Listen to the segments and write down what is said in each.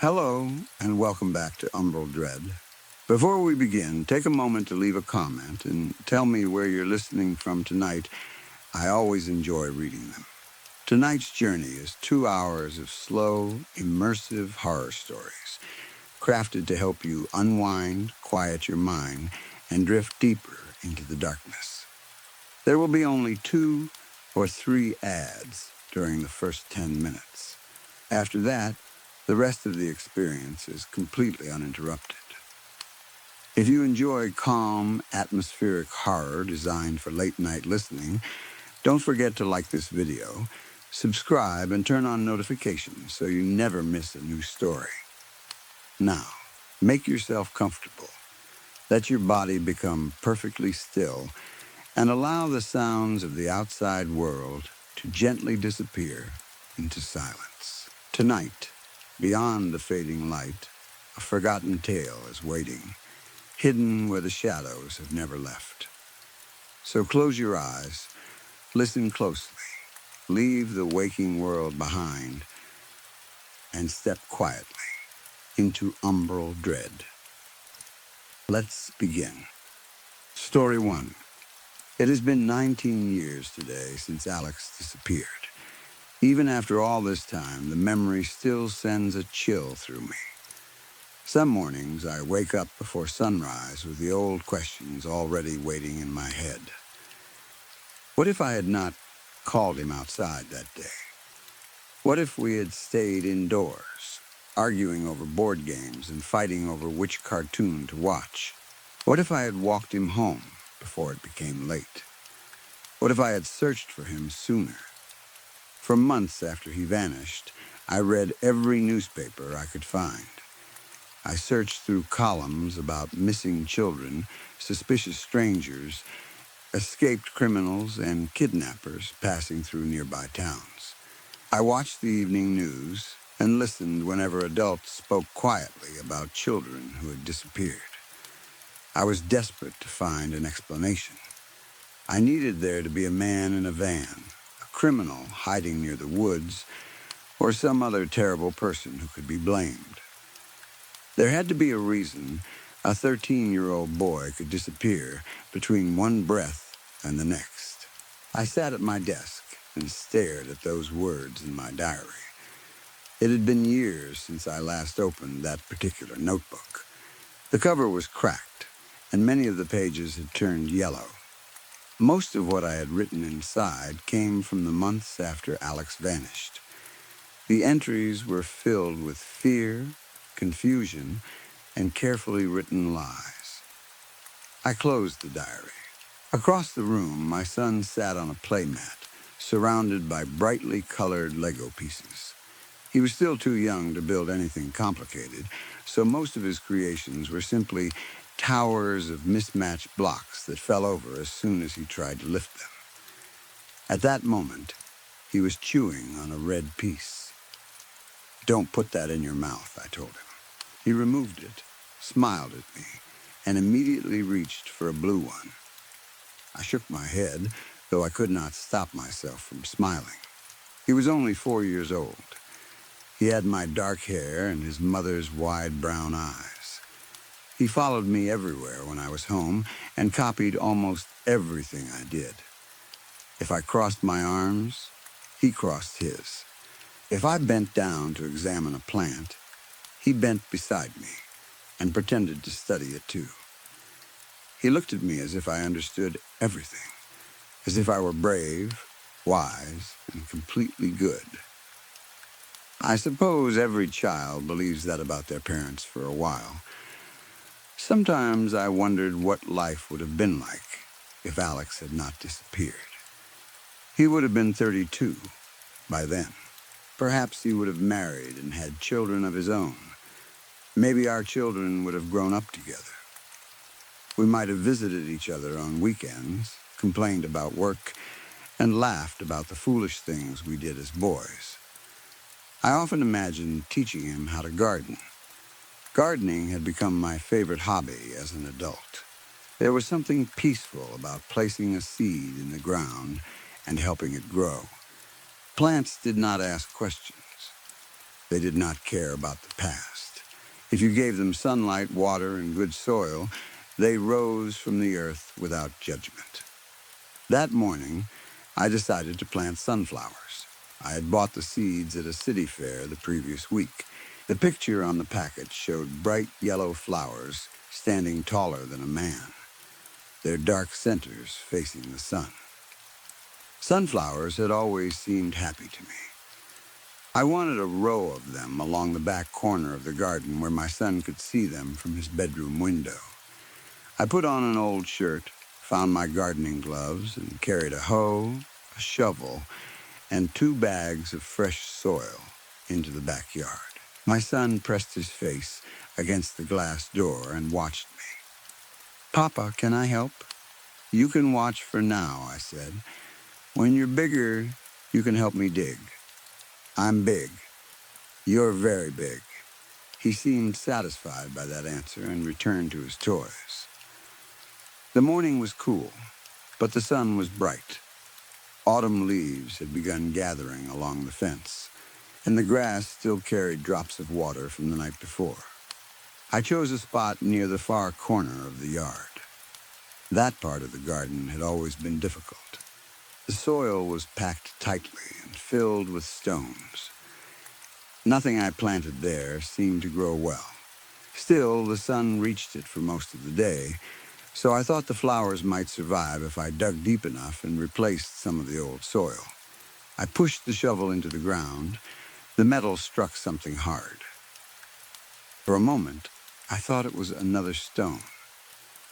Hello, and welcome back to Umbral Dread. Before we begin, take a moment to leave a comment and tell me where you're listening from tonight. I always enjoy reading them. Tonight's journey is 2 hours of slow, immersive horror stories, crafted to help you unwind, quiet your mind, and drift deeper into the darkness. There will be only 2 or 3 ads during the first 10 minutes. After that, the rest of the experience is completely uninterrupted. If you enjoy calm, atmospheric horror designed for late-night listening, don't forget to like this video, subscribe, and turn on notifications so you never miss a new story. Now, make yourself comfortable. Let your body become perfectly still and allow the sounds of the outside world to gently disappear into silence. Tonight, beyond the fading light, a forgotten tale is waiting, hidden where the shadows have never left. So close your eyes, listen closely, leave the waking world behind, and step quietly into Umbral Dread. Let's begin. Story 1. It has been 19 years today since Alex disappeared. Even after all this time, the memory still sends a chill through me. Some mornings, I wake up before sunrise with the old questions already waiting in my head. What if I had not called him outside that day? What if we had stayed indoors, arguing over board games and fighting over which cartoon to watch? What if I had walked him home before it became late? What if I had searched for him sooner? For months after he vanished, I read every newspaper I could find. I searched through columns about missing children, suspicious strangers, escaped criminals, and kidnappers passing through nearby towns. I watched the evening news and listened whenever adults spoke quietly about children who had disappeared. I was desperate to find an explanation. I needed there to be a man in a van, a criminal hiding near the woods, or some other terrible person who could be blamed. There had to be a reason a 13-year-old boy could disappear between one breath and the next. I sat at my desk and stared at those words in my diary. It had been years since I last opened that particular notebook. The cover was cracked, and many of the pages had turned yellow. Most of what I had written inside came from the months after Alex vanished. The entries were filled with fear, confusion, and carefully written lies. I closed the diary. Across the room, my son sat on a playmat, surrounded by brightly colored Lego pieces. He was still too young to build anything complicated, so most of his creations were simply towers of mismatched blocks that fell over as soon as he tried to lift them. At that moment, he was chewing on a red piece. "Don't put that in your mouth," I told him. He removed it, smiled at me, and immediately reached for a blue one. I shook my head, though I could not stop myself from smiling. He was only 4 years old. He had my dark hair and his mother's wide brown eyes. He followed me everywhere when I was home and copied almost everything I did. If I crossed my arms, he crossed his. If I bent down to examine a plant, he bent beside me and pretended to study it too. He looked at me as if I understood everything, as if I were brave, wise, and completely good. I suppose every child believes that about their parents for a while. Sometimes I wondered what life would have been like if Alex had not disappeared. He would have been 32 by then. Perhaps he would have married and had children of his own. Maybe our children would have grown up together. We might have visited each other on weekends, complained about work, and laughed about the foolish things we did as boys. I often imagined teaching him how to garden. Gardening had become my favorite hobby as an adult. There was something peaceful about placing a seed in the ground and helping it grow. Plants did not ask questions. They did not care about the past. If you gave them sunlight, water, and good soil, they rose from the earth without judgment. That morning, I decided to plant sunflowers. I had bought the seeds at a city fair the previous week. The picture on the packet showed bright yellow flowers standing taller than a man, their dark centers facing the sun. Sunflowers had always seemed happy to me. I wanted a row of them along the back corner of the garden where my son could see them from his bedroom window. I put on an old shirt, found my gardening gloves, and carried a hoe, a shovel, and 2 bags of fresh soil into the backyard. My son pressed his face against the glass door and watched me. "Papa, can I help?" "You can watch for now," I said. "When you're bigger, you can help me dig." "I'm big. You're very big." He seemed satisfied by that answer and returned to his toys. The morning was cool, but the sun was bright. Autumn leaves had begun gathering along the fence, and the grass still carried drops of water from the night before. I chose a spot near the far corner of the yard. That part of the garden had always been difficult. The soil was packed tightly and filled with stones. Nothing I planted there seemed to grow well. Still, the sun reached it for most of the day, so I thought the flowers might survive if I dug deep enough and replaced some of the old soil. I pushed the shovel into the ground. The metal struck something hard. For a moment, I thought it was another stone.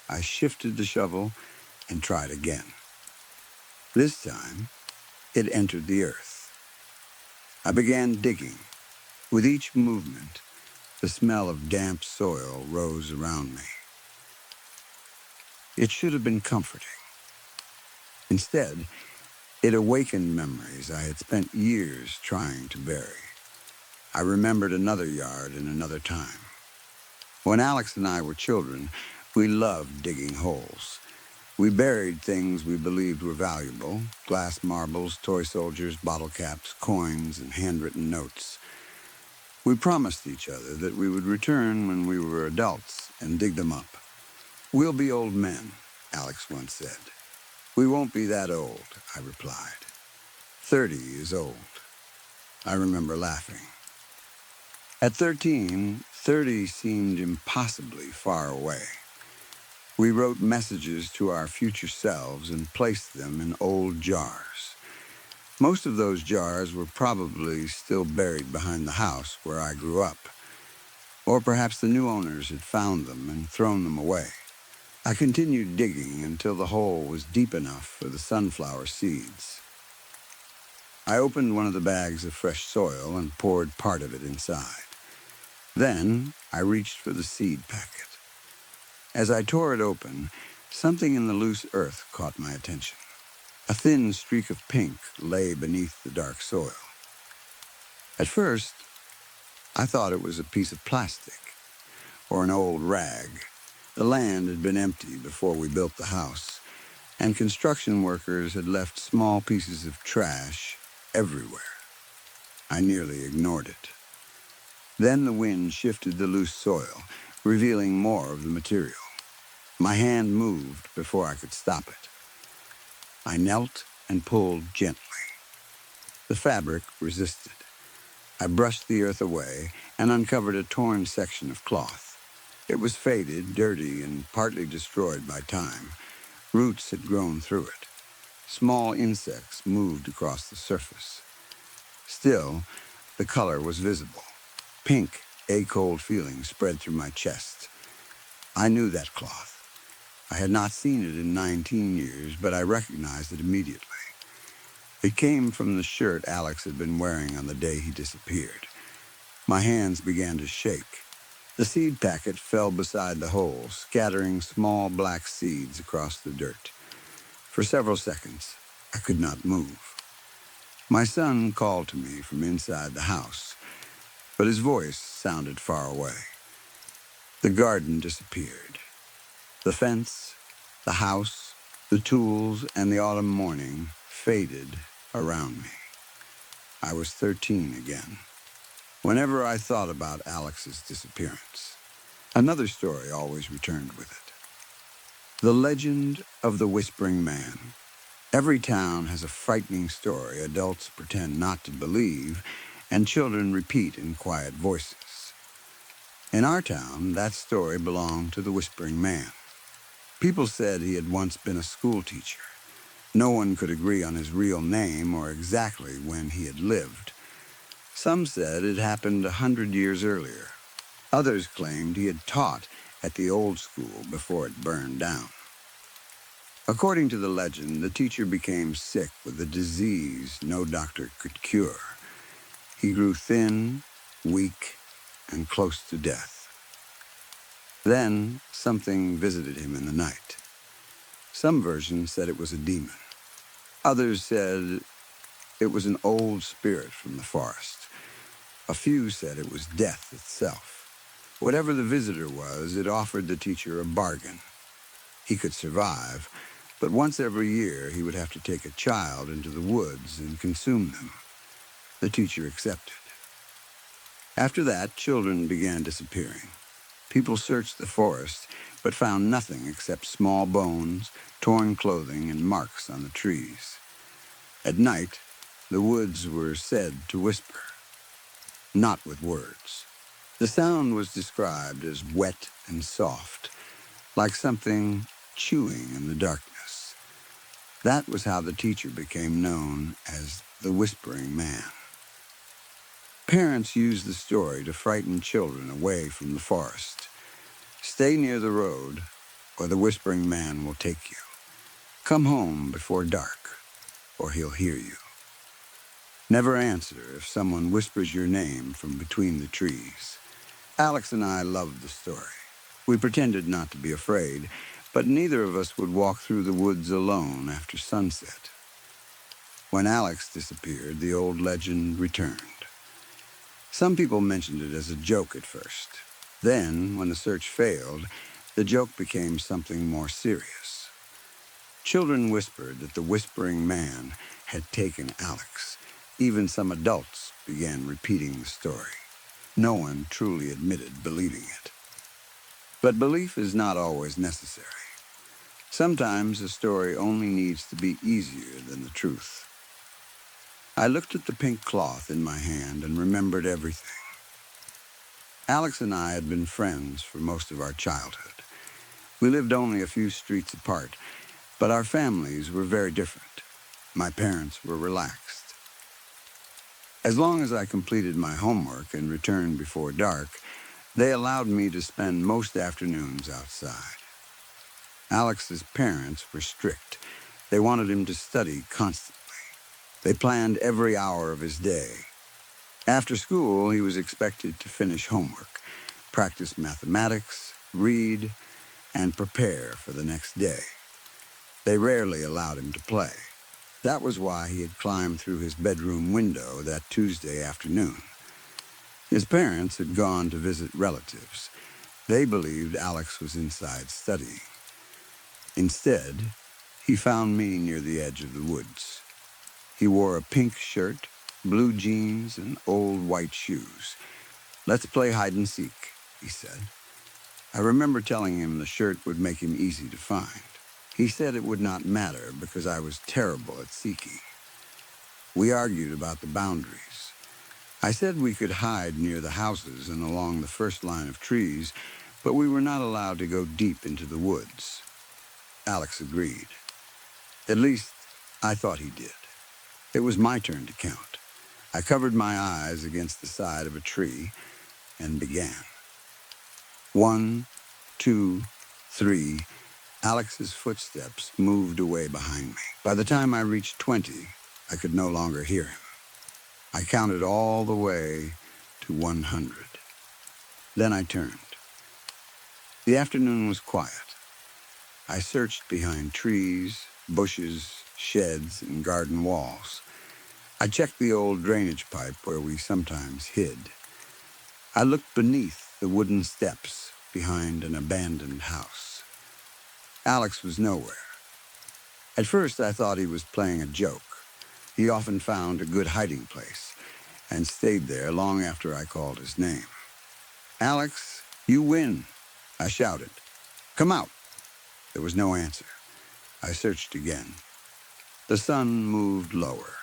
I shifted the shovel and tried again. This time, it entered the earth. I began digging. With each movement, the smell of damp soil rose around me. It should have been comforting. Instead, it awakened memories I had spent years trying to bury. I remembered another yard in another time. When Alex and I were children, we loved digging holes. We buried things we believed were valuable: glass marbles, toy soldiers, bottle caps, coins, and handwritten notes. We promised each other that we would return when we were adults and dig them up. "We'll be old men," Alex once said. "We won't be that old," I replied. 30 is old. I remember laughing. At 13, 30 seemed impossibly far away. We wrote messages to our future selves and placed them in old jars. Most of those jars were probably still buried behind the house where I grew up. Or perhaps the new owners had found them and thrown them away. I continued digging until the hole was deep enough for the sunflower seeds. I opened one of the bags of fresh soil and poured part of it inside. Then I reached for the seed packet. As I tore it open, something in the loose earth caught my attention. A thin streak of pink lay beneath the dark soil. At first, I thought it was a piece of plastic or an old rag. The land had been empty before we built the house, and construction workers had left small pieces of trash everywhere. I nearly ignored it. Then the wind shifted the loose soil, revealing more of the material. My hand moved before I could stop it. I knelt and pulled gently. The fabric resisted. I brushed the earth away and uncovered a torn section of cloth. It was faded, dirty, and partly destroyed by time. Roots had grown through it. Small insects moved across the surface. Still, the color was visible. Pink, a-cold feeling spread through my chest. I knew that cloth. I had not seen it in 19 years, but I recognized it immediately. It came from the shirt Alex had been wearing on the day he disappeared. My hands began to shake. The seed packet fell beside the hole, scattering small black seeds across the dirt. For several seconds, I could not move. My son called to me from inside the house, but his voice sounded far away. The garden disappeared. The fence, the house, the tools, and the autumn morning faded around me. I was 13 again. whenever I thought about Alex's disappearance. Another story always returned with it. The legend of the Whispering Man. Every town has a frightening story adults pretend not to believe, and children repeat in quiet voices. In our town, that story belonged to the Whispering Man. People said he had once been a school teacher. No one could agree on his real name or exactly when he had lived. Some said it happened 100 years earlier. Others claimed he had taught at the old school before it burned down. According to the legend, the teacher became sick with a disease no doctor could cure. He grew thin, weak, and close to death. Then something visited him in the night. Some versions said it was a demon. Others said it was an old spirit from the forest. A few said it was death itself. Whatever the visitor was, it offered the teacher a bargain. He could survive, but once every year he would have to take a child into the woods and consume them. The teacher accepted. After that, children began disappearing. People searched the forest, but found nothing except small bones, torn clothing, and marks on the trees. At night, the woods were said to whisper, not with words. The sound was described as wet and soft, like something chewing in the darkness. That was how the teacher became known as the Whispering Man. Parents used the story to frighten children away from the forest. Stay near the road, or the Whispering Man will take you. Come home before dark, or he'll hear you. Never answer if someone whispers your name from between the trees. Alex and I loved the story. We pretended not to be afraid, but neither of us would walk through the woods alone after sunset. When Alex disappeared, the old legend returned. Some people mentioned it as a joke at first. Then, when the search failed, the joke became something more serious. Children whispered that the Whispering Man had taken Alex. Even some adults began repeating the story. No one truly admitted believing it. But belief is not always necessary. Sometimes a story only needs to be easier than the truth. I looked at the pink cloth in my hand and remembered everything. Alex and I had been friends for most of our childhood. We lived only a few streets apart, but our families were very different. My parents were relaxed. As long as I completed my homework and returned before dark, they allowed me to spend most afternoons outside. Alex's parents were strict. They wanted him to study constantly. They planned every hour of his day. After school, he was expected to finish homework, practice mathematics, read, and prepare for the next day. They rarely allowed him to play. That was why he had climbed through his bedroom window that Tuesday afternoon. His parents had gone to visit relatives. They believed Alex was inside studying. Instead, he found me near the edge of the woods. He wore a pink shirt, blue jeans, and old white shoes. "Let's play hide and seek," he said. I remember telling him the shirt would make him easy to find. He said it would not matter because I was terrible at seeking. We argued about the boundaries. I said we could hide near the houses and along the first line of trees, but we were not allowed to go deep into the woods. Alex agreed. At least, I thought he did. It was my turn to count. I covered my eyes against the side of a tree and began. 1, 2, 3. Alex's footsteps moved away behind me. By the time I reached 20, I could no longer hear him. I counted all the way to 100. Then I turned. The afternoon was quiet. I searched behind trees, bushes, sheds, and garden walls. I checked the old drainage pipe where we sometimes hid. I looked beneath the wooden steps behind an abandoned house. Alex was nowhere. At first, I thought he was playing a joke. He often found a good hiding place, and stayed there long after I called his name. "Alex, you win," I shouted. "Come out." There was no answer. I searched again. The sun moved lower.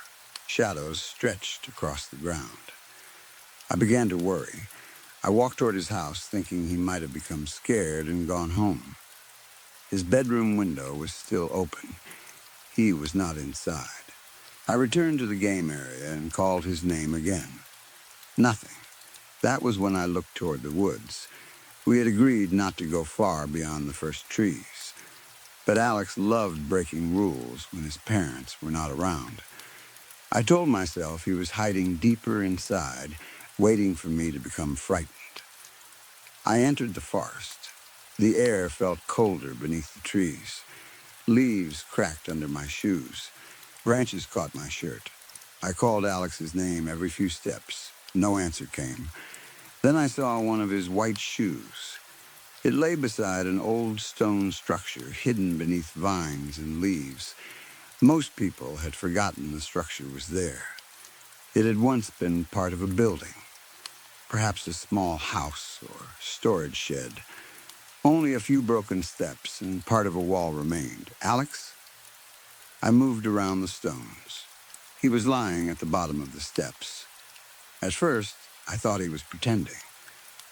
Shadows stretched across the ground. I began to worry. I walked toward his house, thinking he might have become scared and gone home. His bedroom window was still open. He was not inside. I returned to the game area and called his name again. Nothing. That was when I looked toward the woods. We had agreed not to go far beyond the first trees. But Alex loved breaking rules when his parents were not around. I told myself he was hiding deeper inside, waiting for me to become frightened. I entered the forest. The air felt colder beneath the trees. Leaves cracked under my shoes. Branches caught my shirt. I called Alex's name every few steps. No answer came. Then I saw one of his white shoes. It lay beside an old stone structure hidden beneath vines and leaves. Most people had forgotten the structure was there. It had once been part of a building, perhaps a small house or storage shed. Only a few broken steps and part of a wall remained. "Alex?" I moved around the stones. He was lying at the bottom of the steps. At first, I thought he was pretending.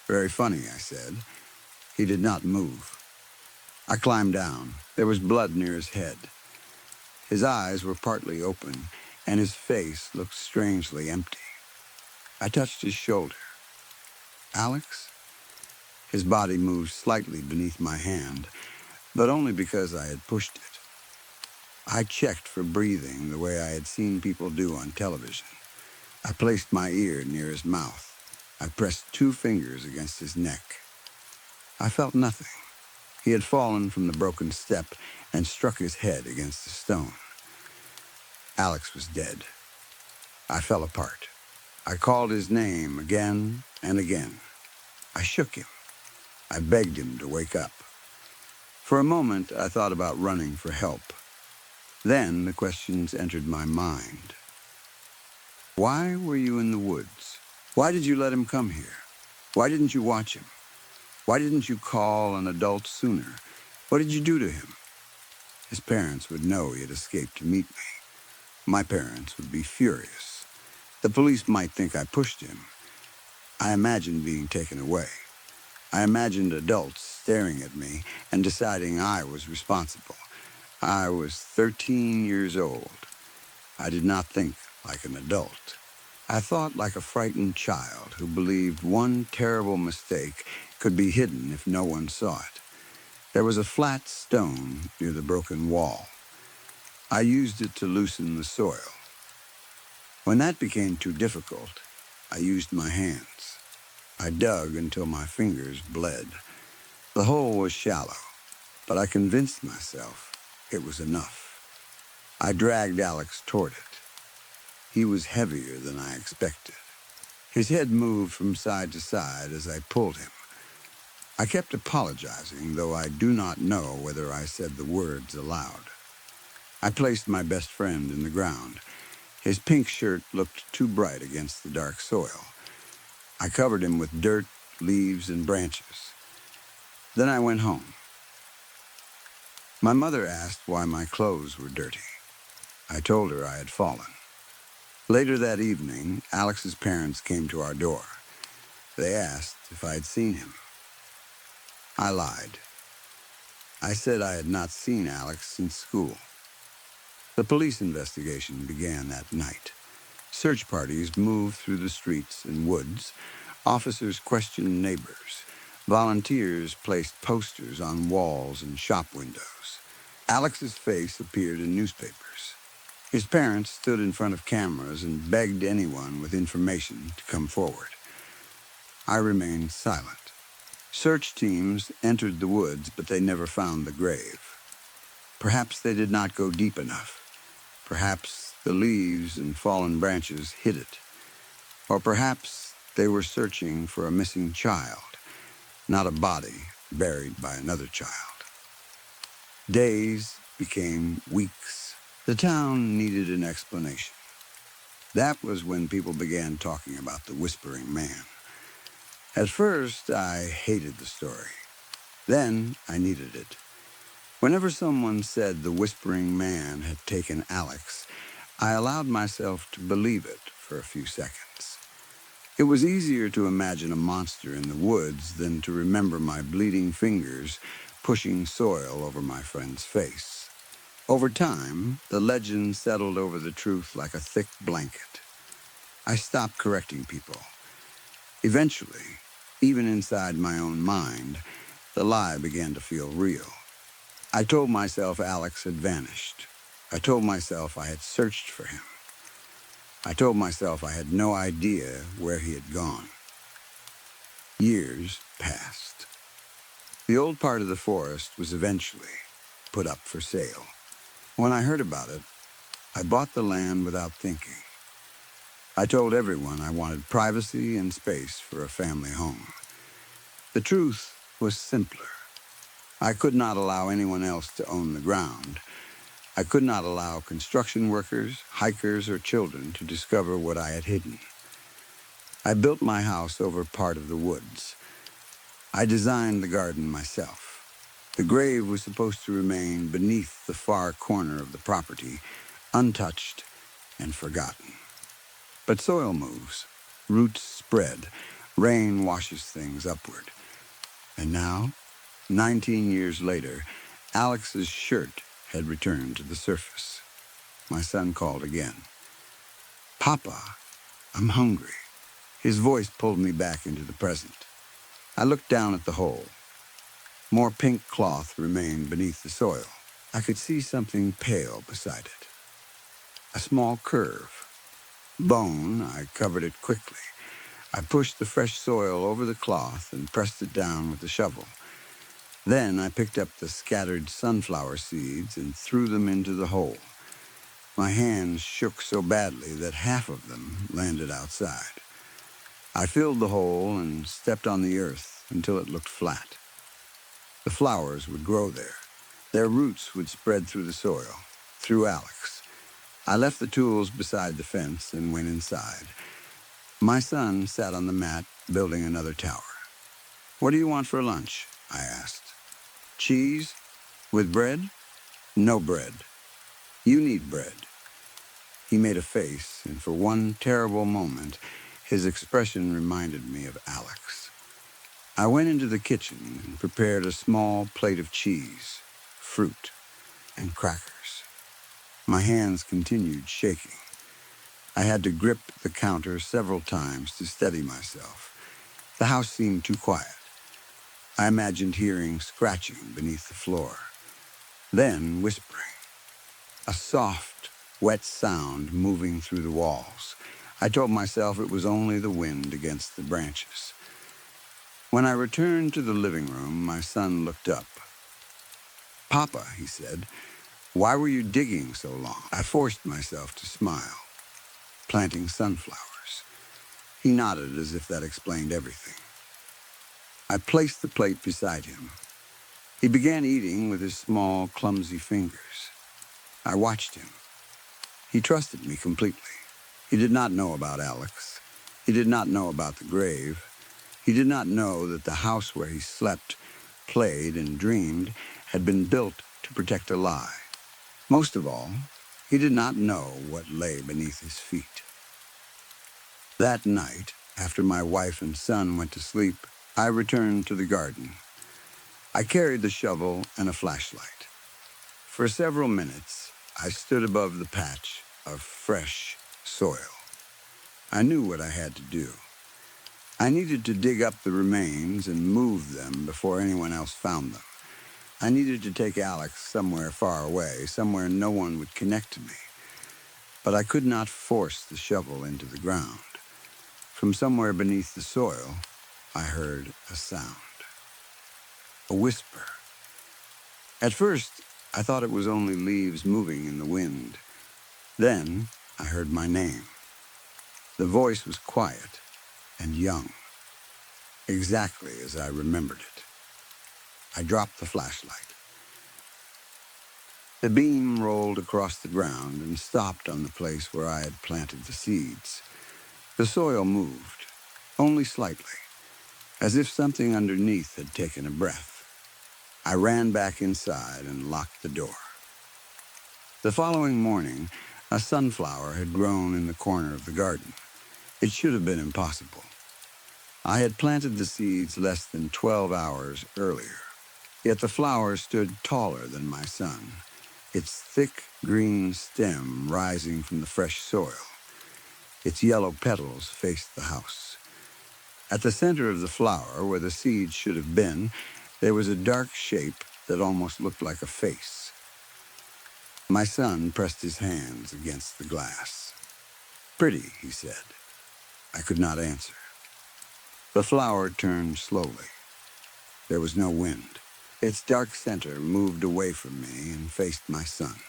"Very funny," I said. He did not move. I climbed down. There was blood near his head. His eyes were partly open, and his face looked strangely empty. I touched his shoulder. "Alex?" His body moved slightly beneath my hand, but only because I had pushed it. I checked for breathing the way I had seen people do on television. I placed my ear near his mouth. I pressed 2 fingers against his neck. I felt nothing. He had fallen from the broken step and struck his head against the stone. Alex was dead. I fell apart. I called his name again and again. I shook him. I begged him to wake up. For a moment, I thought about running for help. Then the questions entered my mind. Why were you in the woods? Why did you let him come here? Why didn't you watch him? Why didn't you call an adult sooner? What did you do to him? His parents would know he had escaped to meet me. My parents would be furious. The police might think I pushed him. I imagined being taken away. I imagined adults staring at me and deciding I was responsible. I was 13 years old. I did not think like an adult. I thought like a frightened child who believed one terrible mistake could be hidden if no one saw it. There was a flat stone near the broken wall. I used it to loosen the soil. When that became too difficult, I used my hands. I dug until my fingers bled. The hole was shallow, but I convinced myself it was enough. I dragged Alex toward it. He was heavier than I expected. His head moved from side to side as I pulled him. I kept apologizing, though I do not know whether I said the words aloud. I placed my best friend in the ground. His pink shirt looked too bright against the dark soil. I covered him with dirt, leaves, and branches. Then I went home. My mother asked why my clothes were dirty. I told her I had fallen. Later that evening, Alex's parents came to our door. They asked if I had seen him. I lied. I said I had not seen Alex since school. The police investigation began that night. Search parties moved through the streets and woods. Officers questioned neighbors. Volunteers placed posters on walls and shop windows. Alex's face appeared in newspapers. His parents stood in front of cameras and begged anyone with information to come forward. I remained silent. Search teams entered the woods, but they never found the grave. Perhaps they did not go deep enough. Perhaps the leaves and fallen branches hid it. Or perhaps they were searching for a missing child, not a body buried by another child. Days became weeks. The town needed an explanation. That was when people began talking about the Whispering Man. At first, I hated the story. Then, I needed it. Whenever someone said the Whispering Man had taken Alex, I allowed myself to believe it for a few seconds. It was easier to imagine a monster in the woods than to remember my bleeding fingers pushing soil over my friend's face. Over time, the legend settled over the truth like a thick blanket. I stopped correcting people. Eventually, even inside my own mind, the lie began to feel real. I told myself Alex had vanished. I told myself I had searched for him. I told myself I had no idea where he had gone. Years passed. The old part of the forest was eventually put up for sale. When I heard about it, I bought the land without thinking. I told everyone I wanted privacy and space for a family home. The truth was simpler. I could not allow anyone else to own the ground. I could not allow construction workers, hikers, or children to discover what I had hidden. I built my house over part of the woods. I designed the garden myself. The grave was supposed to remain beneath the far corner of the property, untouched and forgotten. But soil moves, roots spread, rain washes things upward. And now, 19 years later, Alex's shirt had returned to the surface. My son called again. "Papa, I'm hungry." His voice pulled me back into the present. I looked down at the hole. More pink cloth remained beneath the soil. I could see something pale beside it. A small curve. Bone, I covered it quickly. I pushed the fresh soil over the cloth and pressed it down with the shovel. Then I picked up the scattered sunflower seeds and threw them into the hole. My hands shook so badly that half of them landed outside. I filled the hole and stepped on the earth until it looked flat. The flowers would grow there. Their roots would spread through the soil, through Alex. I left the tools beside the fence and went inside. My son sat on the mat, building another tower. "What do you want for lunch?" I asked. "Cheese? With bread?" "No bread." "You need bread." He made a face, and for one terrible moment, his expression reminded me of Alex. I went into the kitchen and prepared a small plate of cheese, fruit, and crackers. My hands continued shaking. I had to grip the counter several times to steady myself. The house seemed too quiet. I imagined hearing scratching beneath the floor, then whispering, a soft, wet sound moving through the walls. I told myself it was only the wind against the branches. When I returned to the living room, my son looked up. "Papa," he said, "why were you digging so long?" I forced myself to smile. "Planting sunflowers." He nodded as if that explained everything. I placed the plate beside him. He began eating with his small, clumsy fingers. I watched him. He trusted me completely. He did not know about Alex. He did not know about the grave. He did not know that the house where he slept, played, and dreamed had been built to protect a lie. Most of all, he did not know what lay beneath his feet. That night, after my wife and son went to sleep, I returned to the garden. I carried the shovel and a flashlight. For several minutes, I stood above the patch of fresh soil. I knew what I had to do. I needed to dig up the remains and move them before anyone else found them. I needed to take Alex somewhere far away, somewhere no one would connect to me. But I could not force the shovel into the ground. From somewhere beneath the soil, I heard a sound. A whisper. At first, I thought it was only leaves moving in the wind. Then, I heard my name. The voice was quiet and young, exactly as I remembered it. I dropped the flashlight. The beam rolled across the ground and stopped on the place where I had planted the seeds. The soil moved, only slightly, as if something underneath had taken a breath. I ran back inside and locked the door. The following morning, a sunflower had grown in the corner of the garden. It should have been impossible. I had planted the seeds less than 12 hours earlier, yet the flower stood taller than my son, its thick green stem rising from the fresh soil. Its yellow petals faced the house. At the center of the flower, where the seeds should have been, there was a dark shape that almost looked like a face. My son pressed his hands against the glass. "Pretty," he said. I could not answer. The flower turned slowly. There was no wind. Its dark center moved away from me and faced my son.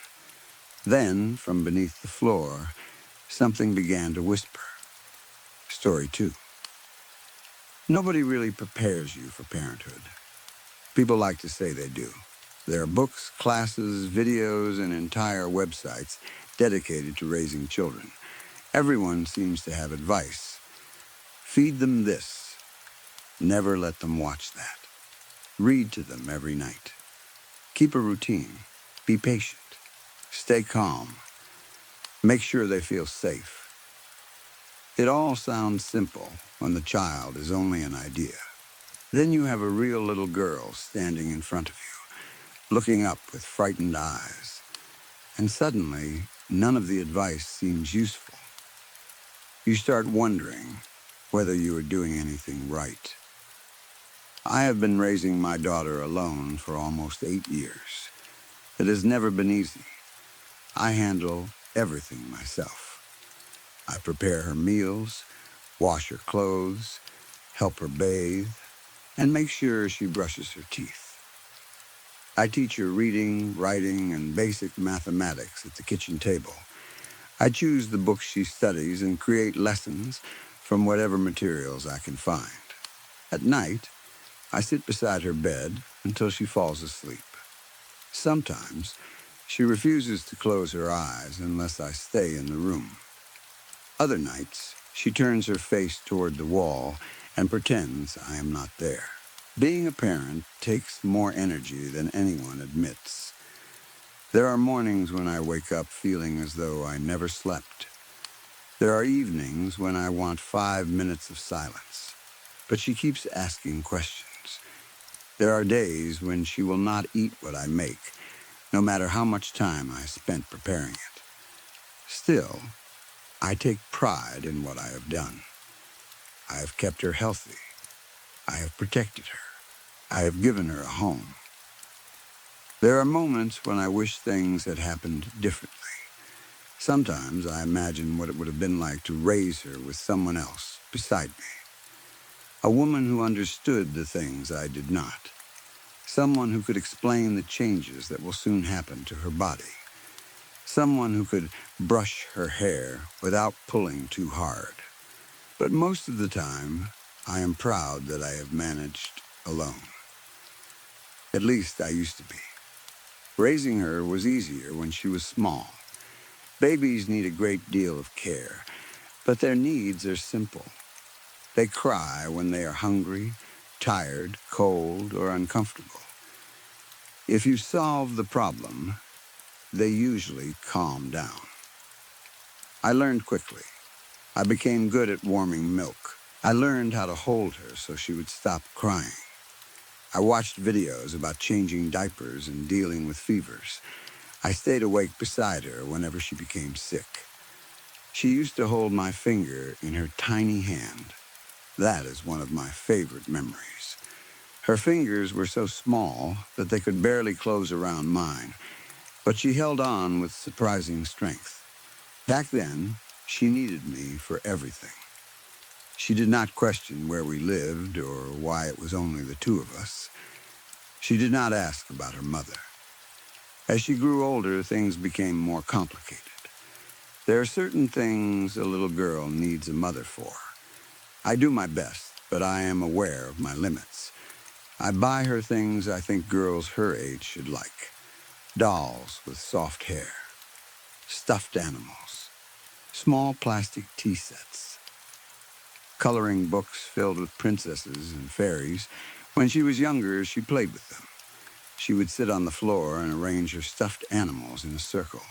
Then, from beneath the floor, something began to whisper. Story 2. Nobody really prepares you for parenthood. People like to say they do. There are books, classes, videos, and entire websites dedicated to raising children. Everyone seems to have advice. Feed them this. Never let them watch that. Read to them every night. Keep a routine. Be patient. Stay calm. Make sure they feel safe. It all sounds simple when the child is only an idea. Then you have a real little girl standing in front of you, looking up with frightened eyes. And suddenly, none of the advice seems useful. You start wondering whether you are doing anything right. I have been raising my daughter alone for almost 8 years. It has never been easy. I handle everything myself. I prepare her meals, wash her clothes, help her bathe, and make sure she brushes her teeth. I teach her reading, writing, and basic mathematics at the kitchen table. I choose the books she studies and create lessons from whatever materials I can find. At night, I sit beside her bed until she falls asleep. Sometimes, she refuses to close her eyes unless I stay in the room. Other nights, she turns her face toward the wall and pretends I am not there. Being a parent takes more energy than anyone admits. There are mornings when I wake up feeling as though I never slept. There are evenings when I want 5 minutes of silence, but she keeps asking questions. There are days when she will not eat what I make, no matter how much time I spent preparing it. Still, I take pride in what I have done. I have kept her healthy. I have protected her. I have given her a home. There are moments when I wish things had happened differently. Sometimes I imagine what it would have been like to raise her with someone else beside me. A woman who understood the things I did not. Someone who could explain the changes that will soon happen to her body. Someone who could brush her hair without pulling too hard. But most of the time, I am proud that I have managed alone. At least I used to be. Raising her was easier when she was small. Babies need a great deal of care, but their needs are simple. They cry when they are hungry, tired, cold, or uncomfortable. If you solve the problem, they usually calm down. I learned quickly. I became good at warming milk. I learned how to hold her so she would stop crying. I watched videos about changing diapers and dealing with fevers. I stayed awake beside her whenever she became sick. She used to hold my finger in her tiny hand. That is one of my favorite memories. Her fingers were so small that they could barely close around mine, but she held on with surprising strength. Back then, she needed me for everything. She did not question where we lived or why it was only the two of us. She did not ask about her mother. As she grew older, things became more complicated. There are certain things a little girl needs a mother for. I do my best, but I am aware of my limits. I buy her things I think girls her age should like. dolls with soft hair, stuffed animals, small plastic tea sets, coloring books filled with princesses and fairies. When she was younger, she played with them. She would sit on the floor and arrange her stuffed animals in a circle.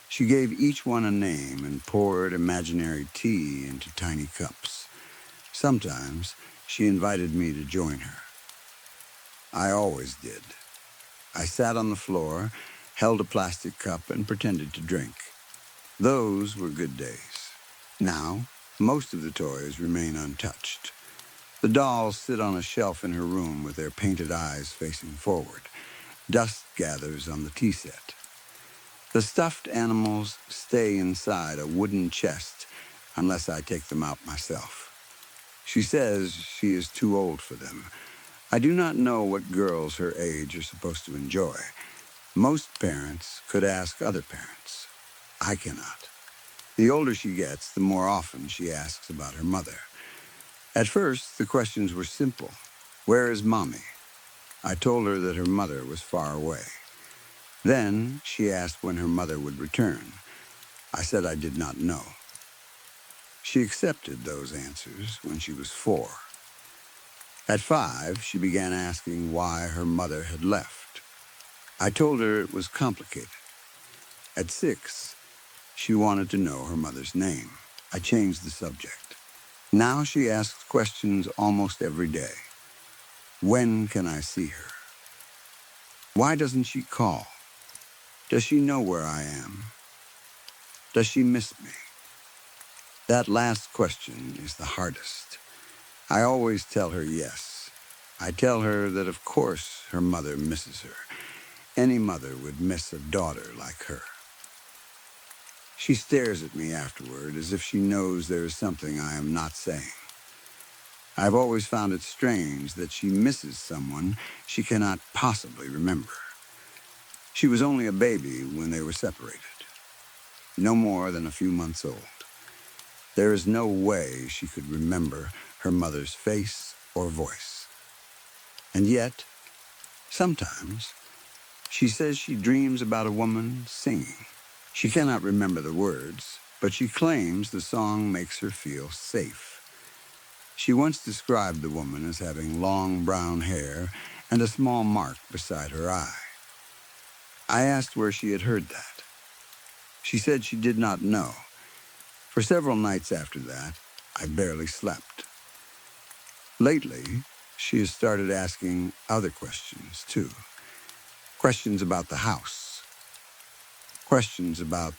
She gave each one a name and poured imaginary tea into tiny cups. Sometimes she invited me to join her. I always did. I sat on the floor, held a plastic cup, and pretended to drink. Those were good days. Now, most of the toys remain untouched. The dolls sit on a shelf in her room with their painted eyes facing forward. Dust gathers on the tea set. The stuffed animals stay inside a wooden chest unless I take them out myself. She says she is too old for them. I do not know what girls her age are supposed to enjoy. Most parents could ask other parents. I cannot. The older she gets, the more often she asks about her mother. At first, the questions were simple. Where is Mommy? I told her that her mother was far away. Then she asked when her mother would return. I said I did not know. She accepted those answers when she was 4. At 5, she began asking why her mother had left. I told her it was complicated. At 6, she wanted to know her mother's name. I changed the subject. Now she asks questions almost every day. When can I see her? Why doesn't she call? Does she know where I am? Does she miss me? That last question is the hardest. I always tell her yes. I tell her that of course her mother misses her. Any mother would miss a daughter like her. She stares at me afterward as if she knows there is something I am not saying. I've always found it strange that she misses someone she cannot possibly remember. She was only a baby when they were separated, no more than a few months old. There is no way she could remember her mother's face or voice. And yet, sometimes, she says she dreams about a woman singing. She cannot remember the words, but she claims the song makes her feel safe. She once described the woman as having long brown hair and a small mark beside her eye. I asked where she had heard that. She said she did not know. For several nights after that, I barely slept. Lately, she has started asking other questions, too. Questions about the house. Questions about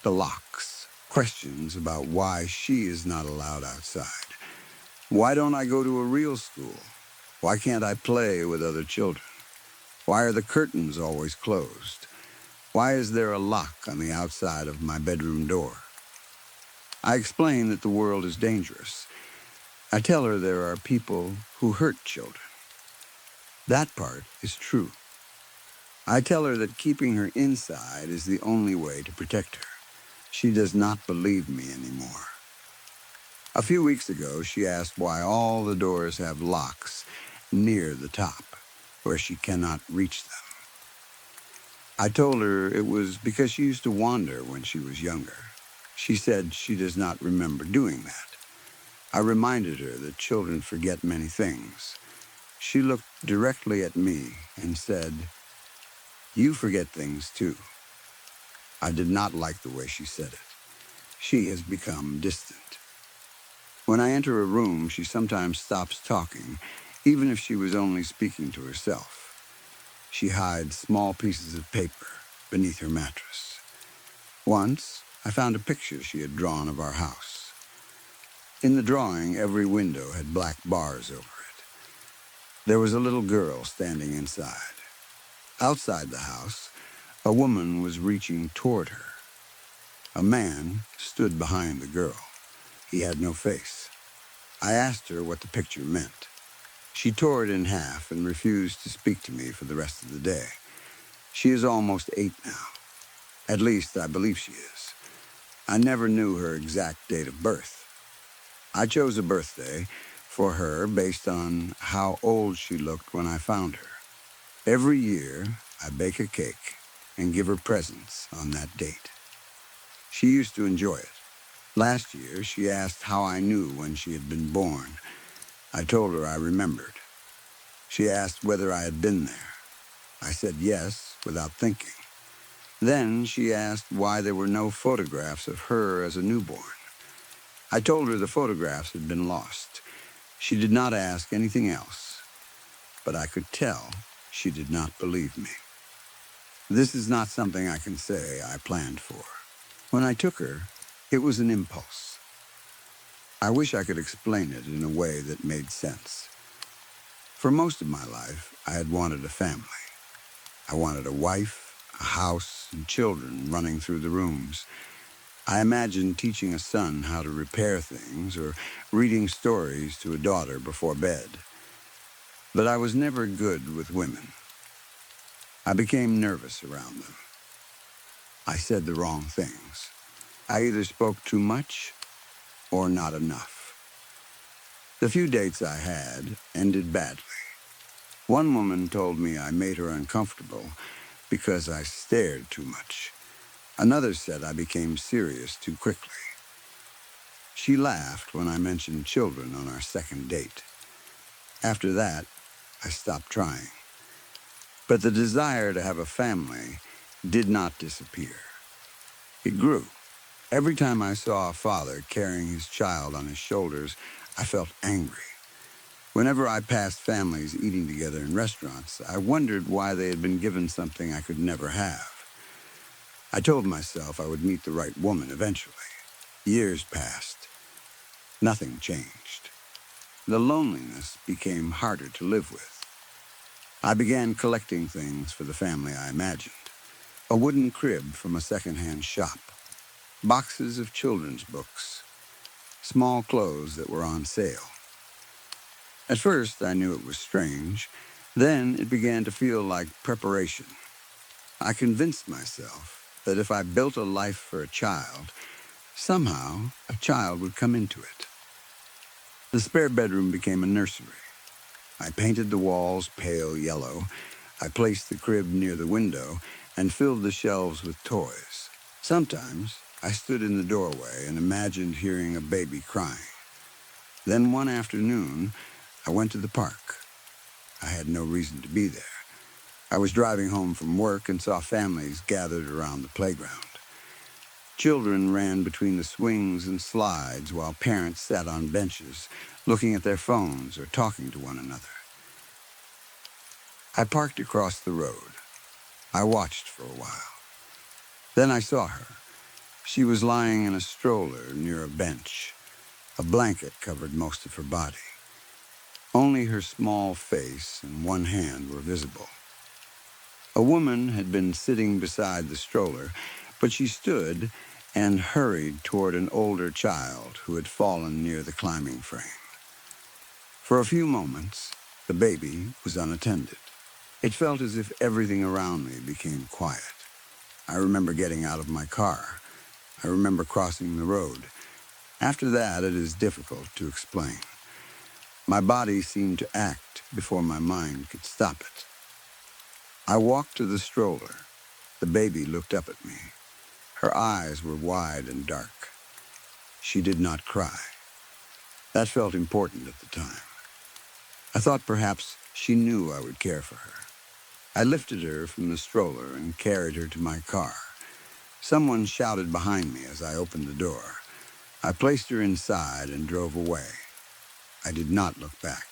the locks. Questions about why she is not allowed outside. Why don't I go to a real school? Why can't I play with other children? Why are the curtains always closed? Why is there a lock on the outside of my bedroom door? I explain that the world is dangerous. I tell her there are people who hurt children. That part is true. I tell her that keeping her inside is the only way to protect her. She does not believe me anymore. A few weeks ago, she asked why all the doors have locks near the top, where she cannot reach them. I told her it was because she used to wander when she was younger. She said she does not remember doing that. I reminded her that children forget many things. She looked directly at me and said, "You forget things too." I did not like the way she said it. She has become distant. When I enter a room, she sometimes stops talking, even if she was only speaking to herself. She hides small pieces of paper beneath her mattress. Once, I found a picture she had drawn of our house. In the drawing, every window had black bars over it. There was a little girl standing inside. Outside the house, a woman was reaching toward her. A man stood behind the girl. He had no face. I asked her what the picture meant. She tore it in half and refused to speak to me for the rest of the day. She is almost 8 now. At least, I believe she is. I never knew her exact date of birth. I chose a birthday for her based on how old she looked when I found her. Every year, I bake a cake and give her presents on that date. She used to enjoy it. Last year, she asked how I knew when she had been born. I told her I remembered. She asked whether I had been there. I said yes, without thinking. Then she asked why there were no photographs of her as a newborn. I told her the photographs had been lost. She did not ask anything else, but I could tell she did not believe me. This is not something I can say I planned for. When I took her, it was an impulse. I wish I could explain it in a way that made sense. For most of my life, I had wanted a family. I wanted a wife, a house, and children running through the rooms. I imagined teaching a son how to repair things or reading stories to a daughter before bed. But I was never good with women. I became nervous around them. I said the wrong things. I either spoke too much or not enough. The few dates I had ended badly. One woman told me I made her uncomfortable because I stared too much. Another said I became serious too quickly. She laughed when I mentioned children on our second date. After that, I stopped trying. But the desire to have a family did not disappear. It grew. Every time I saw a father carrying his child on his shoulders, I felt angry. Whenever I passed families eating together in restaurants, I wondered why they had been given something I could never have. I told myself I would meet the right woman eventually. Years passed. Nothing changed. The loneliness became harder to live with. I began collecting things for the family I imagined. A wooden crib from a second-hand shop. Boxes of children's books. Small clothes that were on sale. At first, I knew it was strange. Then it began to feel like preparation. I convinced myself that if I built a life for a child, somehow a child would come into it. The spare bedroom became a nursery. I painted the walls pale yellow. I placed the crib near the window and filled the shelves with toys. Sometimes I stood in the doorway and imagined hearing a baby crying. Then one afternoon, I went to the park. I had no reason to be there. I was driving home from work and saw families gathered around the playground. Children ran between the swings and slides while parents sat on benches, looking at their phones or talking to one another. I parked across the road. I watched for a while. Then I saw her. She was lying in a stroller near a bench. A blanket covered most of her body. Only her small face and one hand were visible. A woman had been sitting beside the stroller, but she stood and hurried toward an older child who had fallen near the climbing frame. For a few moments, the baby was unattended. It felt as if everything around me became quiet. I remember getting out of my car. I remember crossing the road. After that, it is difficult to explain. My body seemed to act before my mind could stop it. I walked to the stroller. The baby looked up at me. Her eyes were wide and dark. She did not cry. That felt important at the time. I thought perhaps she knew I would care for her. I lifted her from the stroller and carried her to my car. Someone shouted behind me as I opened the door. I placed her inside and drove away. I did not look back.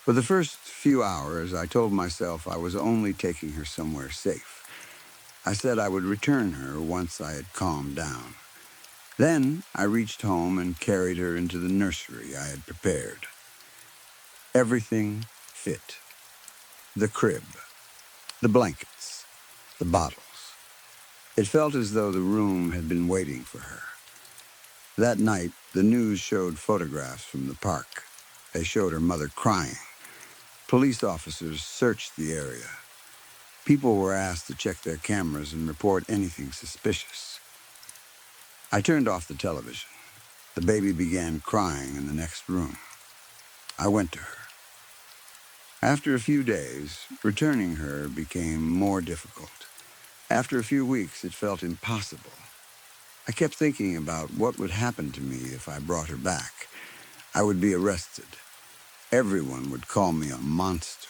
For the first few hours, I told myself I was only taking her somewhere safe. I said I would return her once I had calmed down. Then I reached home and carried her into the nursery I had prepared. Everything fit. The crib, the blankets, the bottles. It felt as though the room had been waiting for her. That night, the news showed photographs from the park. They showed her mother crying. Police officers searched the area. People were asked to check their cameras and report anything suspicious. I turned off the television. The baby began crying in the next room. I went to her. After a few days, returning her became more difficult. After a few weeks, it felt impossible. I kept thinking about what would happen to me if I brought her back. I would be arrested. Everyone would call me a monster.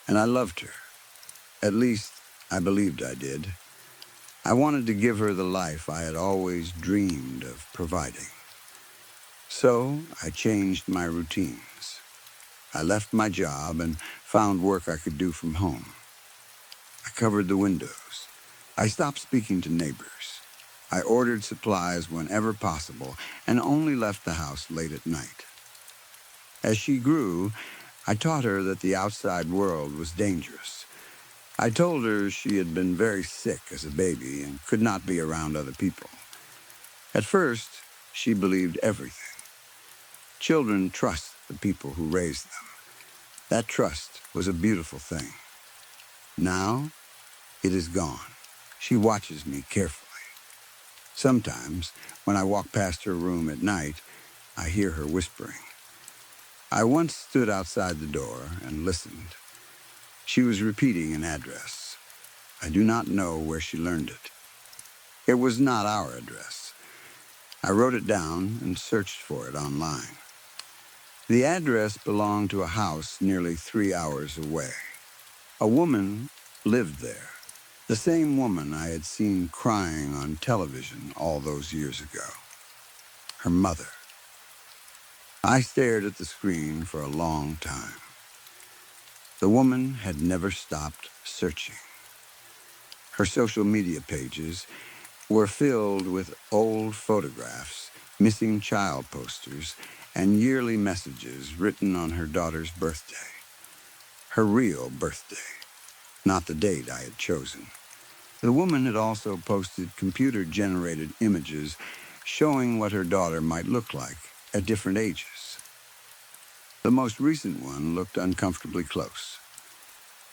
And I loved her. At least, I believed I did. I wanted to give her the life I had always dreamed of providing. So I changed my routines. I left my job and found work I could do from home. I covered the windows. I stopped speaking to neighbors. I ordered supplies whenever possible and only left the house late at night. As she grew, I taught her that the outside world was dangerous. I told her she had been very sick as a baby and could not be around other people. At first, she believed everything. Children trust the people who raise them. That trust was a beautiful thing. Now, it is gone. She watches me carefully. Sometimes, when I walk past her room at night, I hear her whispering. I once stood outside the door and listened. She was repeating an address. I do not know where she learned it. It was not our address. I wrote it down and searched for it online. The address belonged to a house nearly 3 hours away. A woman lived there, the same woman I had seen crying on television all those years ago. Her mother. I stared at the screen for a long time. The woman had never stopped searching. Her social media pages were filled with old photographs, missing child posters, and yearly messages written on her daughter's birthday. Her real birthday, not the date I had chosen. The woman had also posted computer-generated images showing what her daughter might look like at different ages. The most recent one looked uncomfortably close.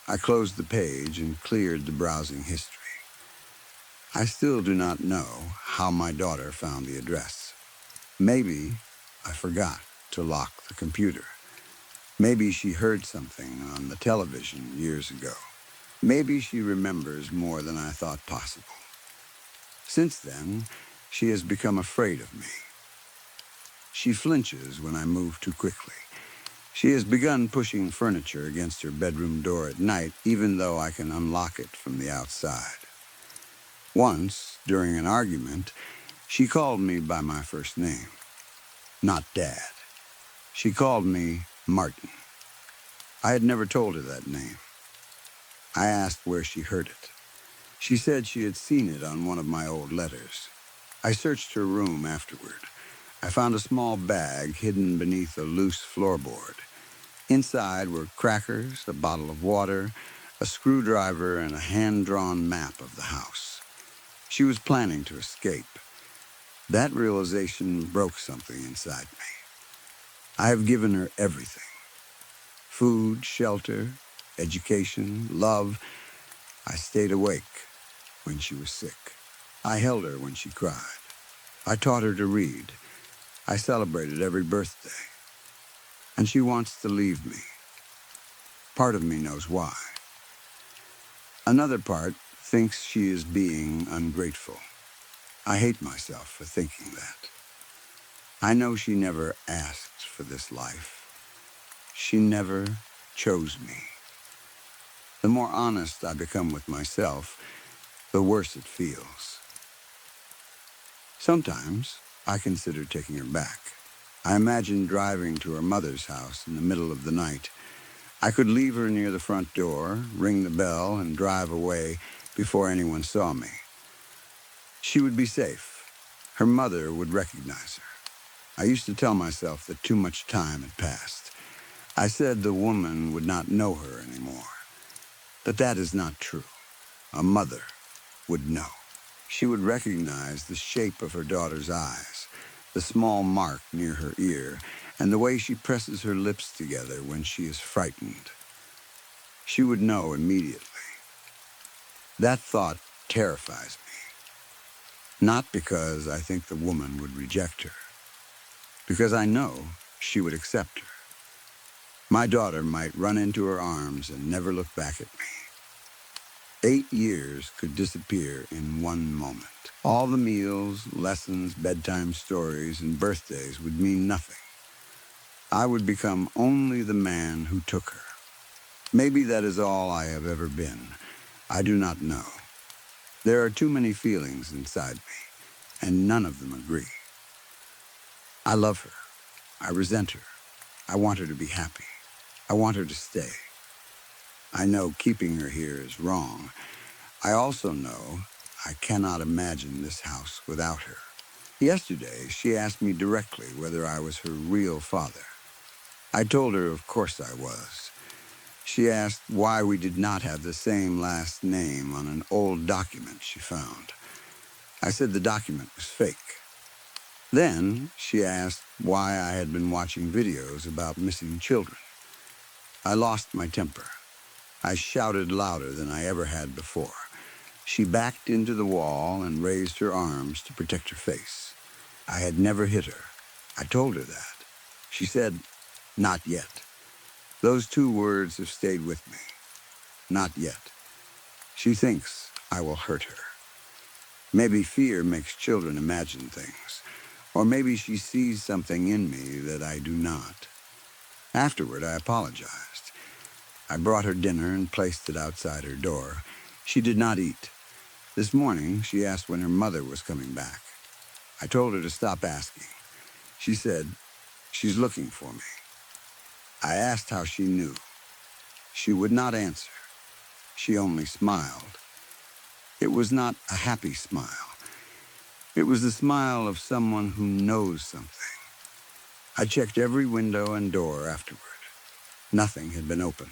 I closed the page and cleared the browsing history. I still do not know how my daughter found the address. Maybe I forgot to lock the computer. Maybe she heard something on the television years ago. Maybe she remembers more than I thought possible. Since then, she has become afraid of me. She flinches when I move too quickly. She has begun pushing furniture against her bedroom door at night, even though I can unlock it from the outside. Once, during an argument, she called me by my first name. Not Dad. She called me Martin. I had never told her that name. I asked where she heard it. She said she had seen it on one of my old letters. I searched her room afterward. I found a small bag hidden beneath a loose floorboard. Inside were crackers, a bottle of water, a screwdriver, and a hand-drawn map of the house. She was planning to escape. That realization broke something inside me. I have given her everything. Food, shelter, education, love. I stayed awake when she was sick. I held her when she cried. I taught her to read. I celebrated every birthday. And she wants to leave me. Part of me knows why. Another part thinks she is being ungrateful. I hate myself for thinking that. I know she never asked for this life. She never chose me. The more honest I become with myself, the worse it feels. Sometimes I consider taking her back. I imagine driving to her mother's house in the middle of the night. I could leave her near the front door, ring the bell, and drive away before anyone saw me. She would be safe. Her mother would recognize her. I used to tell myself that too much time had passed. I said the woman would not know her anymore. But that is not true. A mother would know. She would recognize the shape of her daughter's eyes, the small mark near her ear, and the way she presses her lips together when she is frightened. She would know immediately. That thought terrifies me. Not because I think the woman would reject her, because I know she would accept her. My daughter might run into her arms and never look back at me. 8 years could disappear in one moment. All the meals, lessons, bedtime stories, and birthdays would mean nothing. I would become only the man who took her. Maybe that is all I have ever been. I do not know. There are too many feelings inside me, and none of them agree. I love her. I resent her. I want her to be happy. I want her to stay. I know keeping her here is wrong. I also know I cannot imagine this house without her. Yesterday, she asked me directly whether I was her real father. I told her of course I was. She asked why we did not have the same last name on an old document she found. I said the document was fake. Then she asked why I had been watching videos about missing children. I lost my temper. I shouted louder than I ever had before. She backed into the wall and raised her arms to protect her face. I had never hit her. I told her that. She said, "Not yet." Those 2 words have stayed with me. Not yet. She thinks I will hurt her. Maybe fear makes children imagine things. Or maybe she sees something in me that I do not. Afterward, I apologized. I brought her dinner and placed it outside her door. She did not eat. This morning, she asked when her mother was coming back. I told her to stop asking. She said, "She's looking for me." I asked how she knew. She would not answer. She only smiled. It was not a happy smile. It was the smile of someone who knows something. I checked every window and door afterward. Nothing had been opened.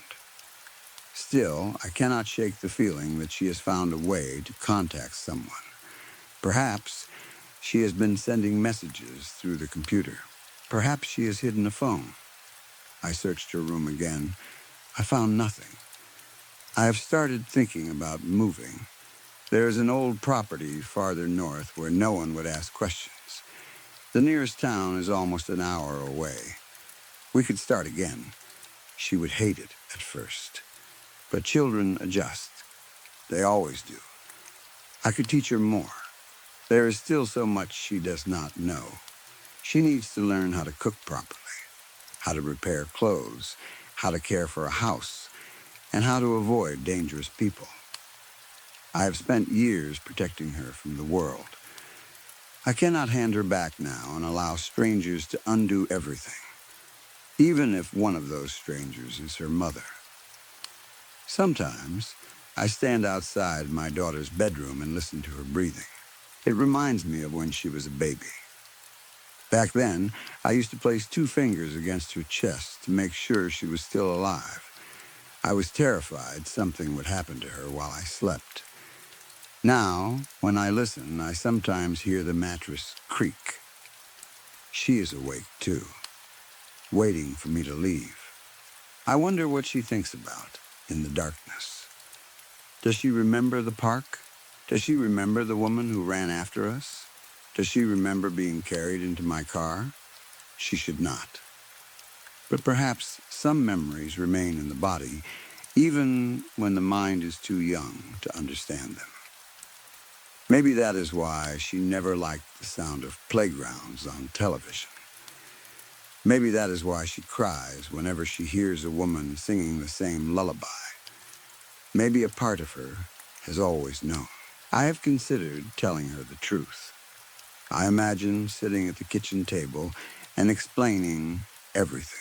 Still, I cannot shake the feeling that she has found a way to contact someone. Perhaps she has been sending messages through the computer. Perhaps she has hidden a phone. I searched her room again. I found nothing. I have started thinking about moving. There is an old property farther north where no one would ask questions. The nearest town is almost an hour away. We could start again. She would hate it at first. But children adjust. They always do. I could teach her more. There is still so much she does not know. She needs to learn how to cook properly, how to repair clothes, how to care for a house, and how to avoid dangerous people. I have spent years protecting her from the world. I cannot hand her back now and allow strangers to undo everything, even if one of those strangers is her mother. Sometimes, I stand outside my daughter's bedroom and listen to her breathing. It reminds me of when she was a baby. Back then, I used to place 2 fingers against her chest to make sure she was still alive. I was terrified something would happen to her while I slept. Now, when I listen, I sometimes hear the mattress creak. She is awake, too, waiting for me to leave. I wonder what she thinks about in the darkness. Does she remember the park? Does she remember the woman who ran after us? Does she remember being carried into my car? She should not. But perhaps some memories remain in the body, even when the mind is too young to understand them. Maybe that is why she never liked the sound of playgrounds on television. Maybe that is why she cries whenever she hears a woman singing the same lullaby. Maybe a part of her has always known. I have considered telling her the truth. I imagine sitting at the kitchen table and explaining everything.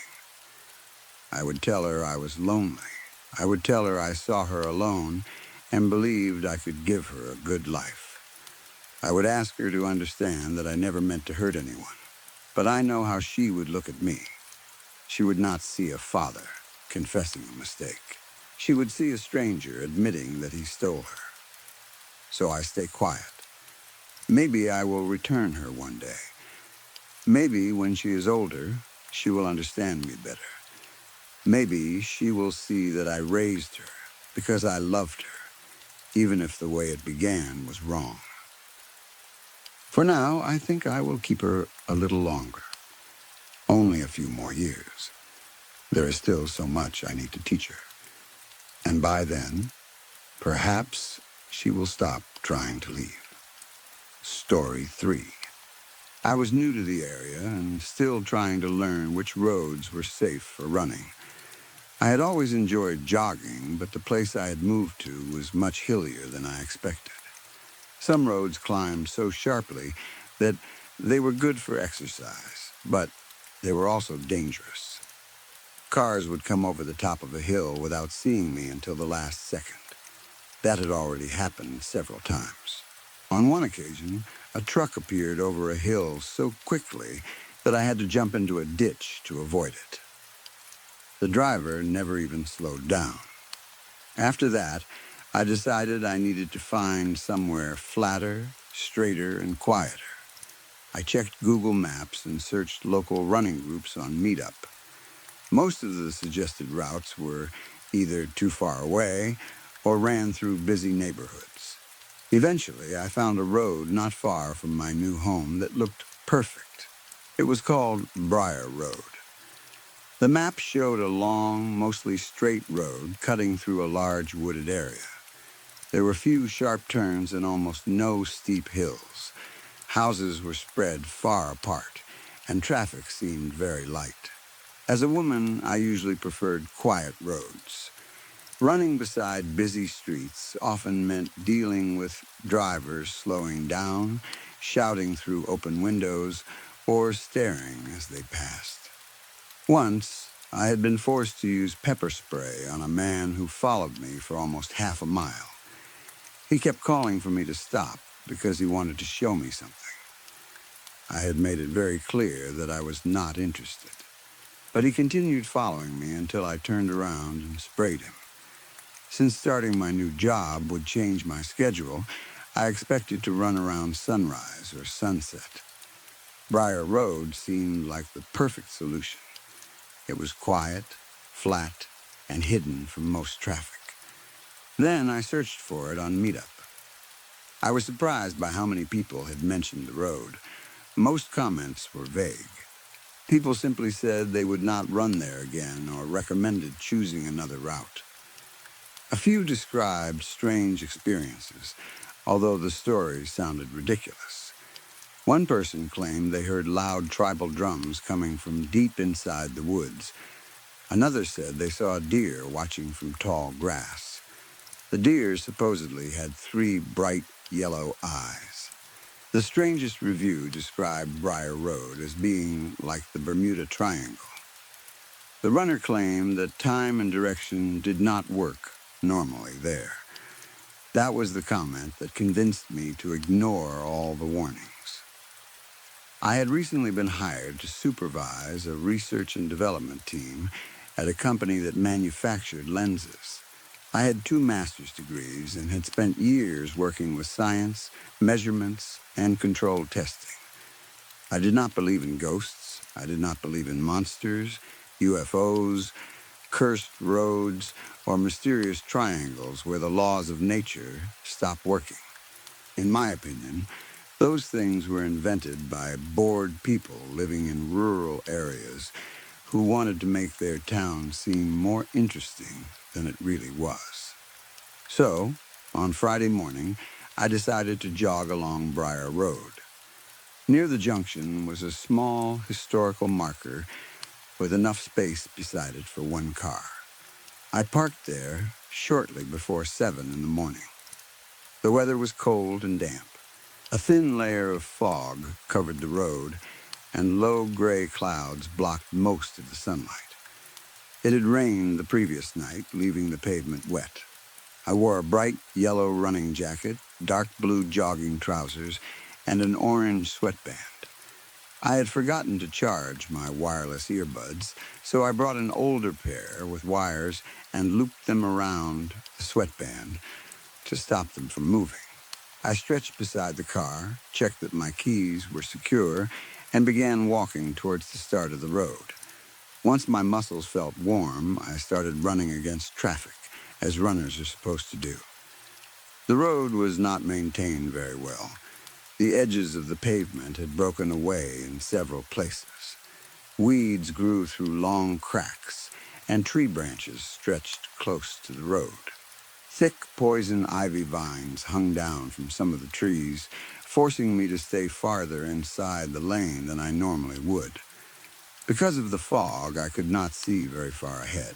I would tell her I was lonely. I would tell her I saw her alone and believed I could give her a good life. I would ask her to understand that I never meant to hurt anyone. But I know how she would look at me. She would not see a father confessing a mistake. She would see a stranger admitting that he stole her. So I stay quiet. Maybe I will return her one day. Maybe when she is older, she will understand me better. Maybe she will see that I raised her because I loved her, even if the way it began was wrong. For now, I think I will keep her a little longer. Only a few more years. There is still so much I need to teach her. And by then, Perhaps she will stop trying to leave. Story 3. I was new to the area and still trying to learn which roads were safe for running. I had always enjoyed jogging, but the place I had moved to was much hillier than I expected. Some roads climbed so sharply that they were good for exercise, but they were also dangerous. Cars would come over the top of a hill without seeing me until the last second. That had already happened several times. On one occasion, a truck appeared over a hill so quickly that I had to jump into a ditch to avoid it. The driver never even slowed down. After that, I decided I needed to find somewhere flatter, straighter, and quieter. I checked Google Maps and searched local running groups on Meetup. Most of the suggested routes were either too far away or ran through busy neighborhoods. Eventually, I found a road not far from my new home that looked perfect. It was called Briar Road. The map showed a long, mostly straight road cutting through a large wooded area. There were few sharp turns and almost no steep hills. Houses were spread far apart, and traffic seemed very light. As a woman, I usually preferred quiet roads. Running beside busy streets often meant dealing with drivers slowing down, shouting through open windows, or staring as they passed. Once, I had been forced to use pepper spray on a man who followed me for almost half a mile. He kept calling for me to stop because he wanted to show me something. I had made it very clear that I was not interested. But he continued following me until I turned around and sprayed him. Since starting my new job would change my schedule, I expected to run around sunrise or sunset. Briar Road seemed like the perfect solution. It was quiet, flat, and hidden from most traffic. Then I searched for it on Meetup. I was surprised by how many people had mentioned the road. Most comments were vague. People simply said they would not run there again or recommended choosing another route. A few described strange experiences, although the stories sounded ridiculous. One person claimed they heard loud tribal drums coming from deep inside the woods. Another said they saw a deer watching from tall grass. The deer supposedly had 3 bright yellow eyes. The strangest review described Briar Road as being like the Bermuda Triangle. The runner claimed that time and direction did not work normally there. That was the comment that convinced me to ignore all the warnings. I had recently been hired to supervise a research and development team at a company that manufactured lenses. I had 2 master's degrees and had spent years working with science, measurements, and controlled testing. I did not believe in ghosts. I did not believe in monsters, UFOs, cursed roads, or mysterious triangles where the laws of nature stop working. In my opinion, those things were invented by bored people living in rural areas who wanted to make their town seem more interesting than it really was. So, on Friday morning, I decided to jog along Briar Road. Near the junction was a small historical marker with enough space beside it for 1 car. I parked there shortly before 7 in the morning. The weather was cold and damp. A thin layer of fog covered the road, and low gray clouds blocked most of the sunlight. It had rained the previous night, leaving the pavement wet. I wore a bright yellow running jacket, dark blue jogging trousers, and an orange sweatband. I had forgotten to charge my wireless earbuds, so I brought an older pair with wires and looped them around the sweatband to stop them from moving. I stretched beside the car, checked that my keys were secure, and began walking towards the start of the road. Once my muscles felt warm, I started running against traffic, as runners are supposed to do. The road was not maintained very well. The edges of the pavement had broken away in several places. Weeds grew through long cracks, and tree branches stretched close to the road. Thick poison ivy vines hung down from some of the trees, forcing me to stay farther inside the lane than I normally would. Because of the fog, I could not see very far ahead.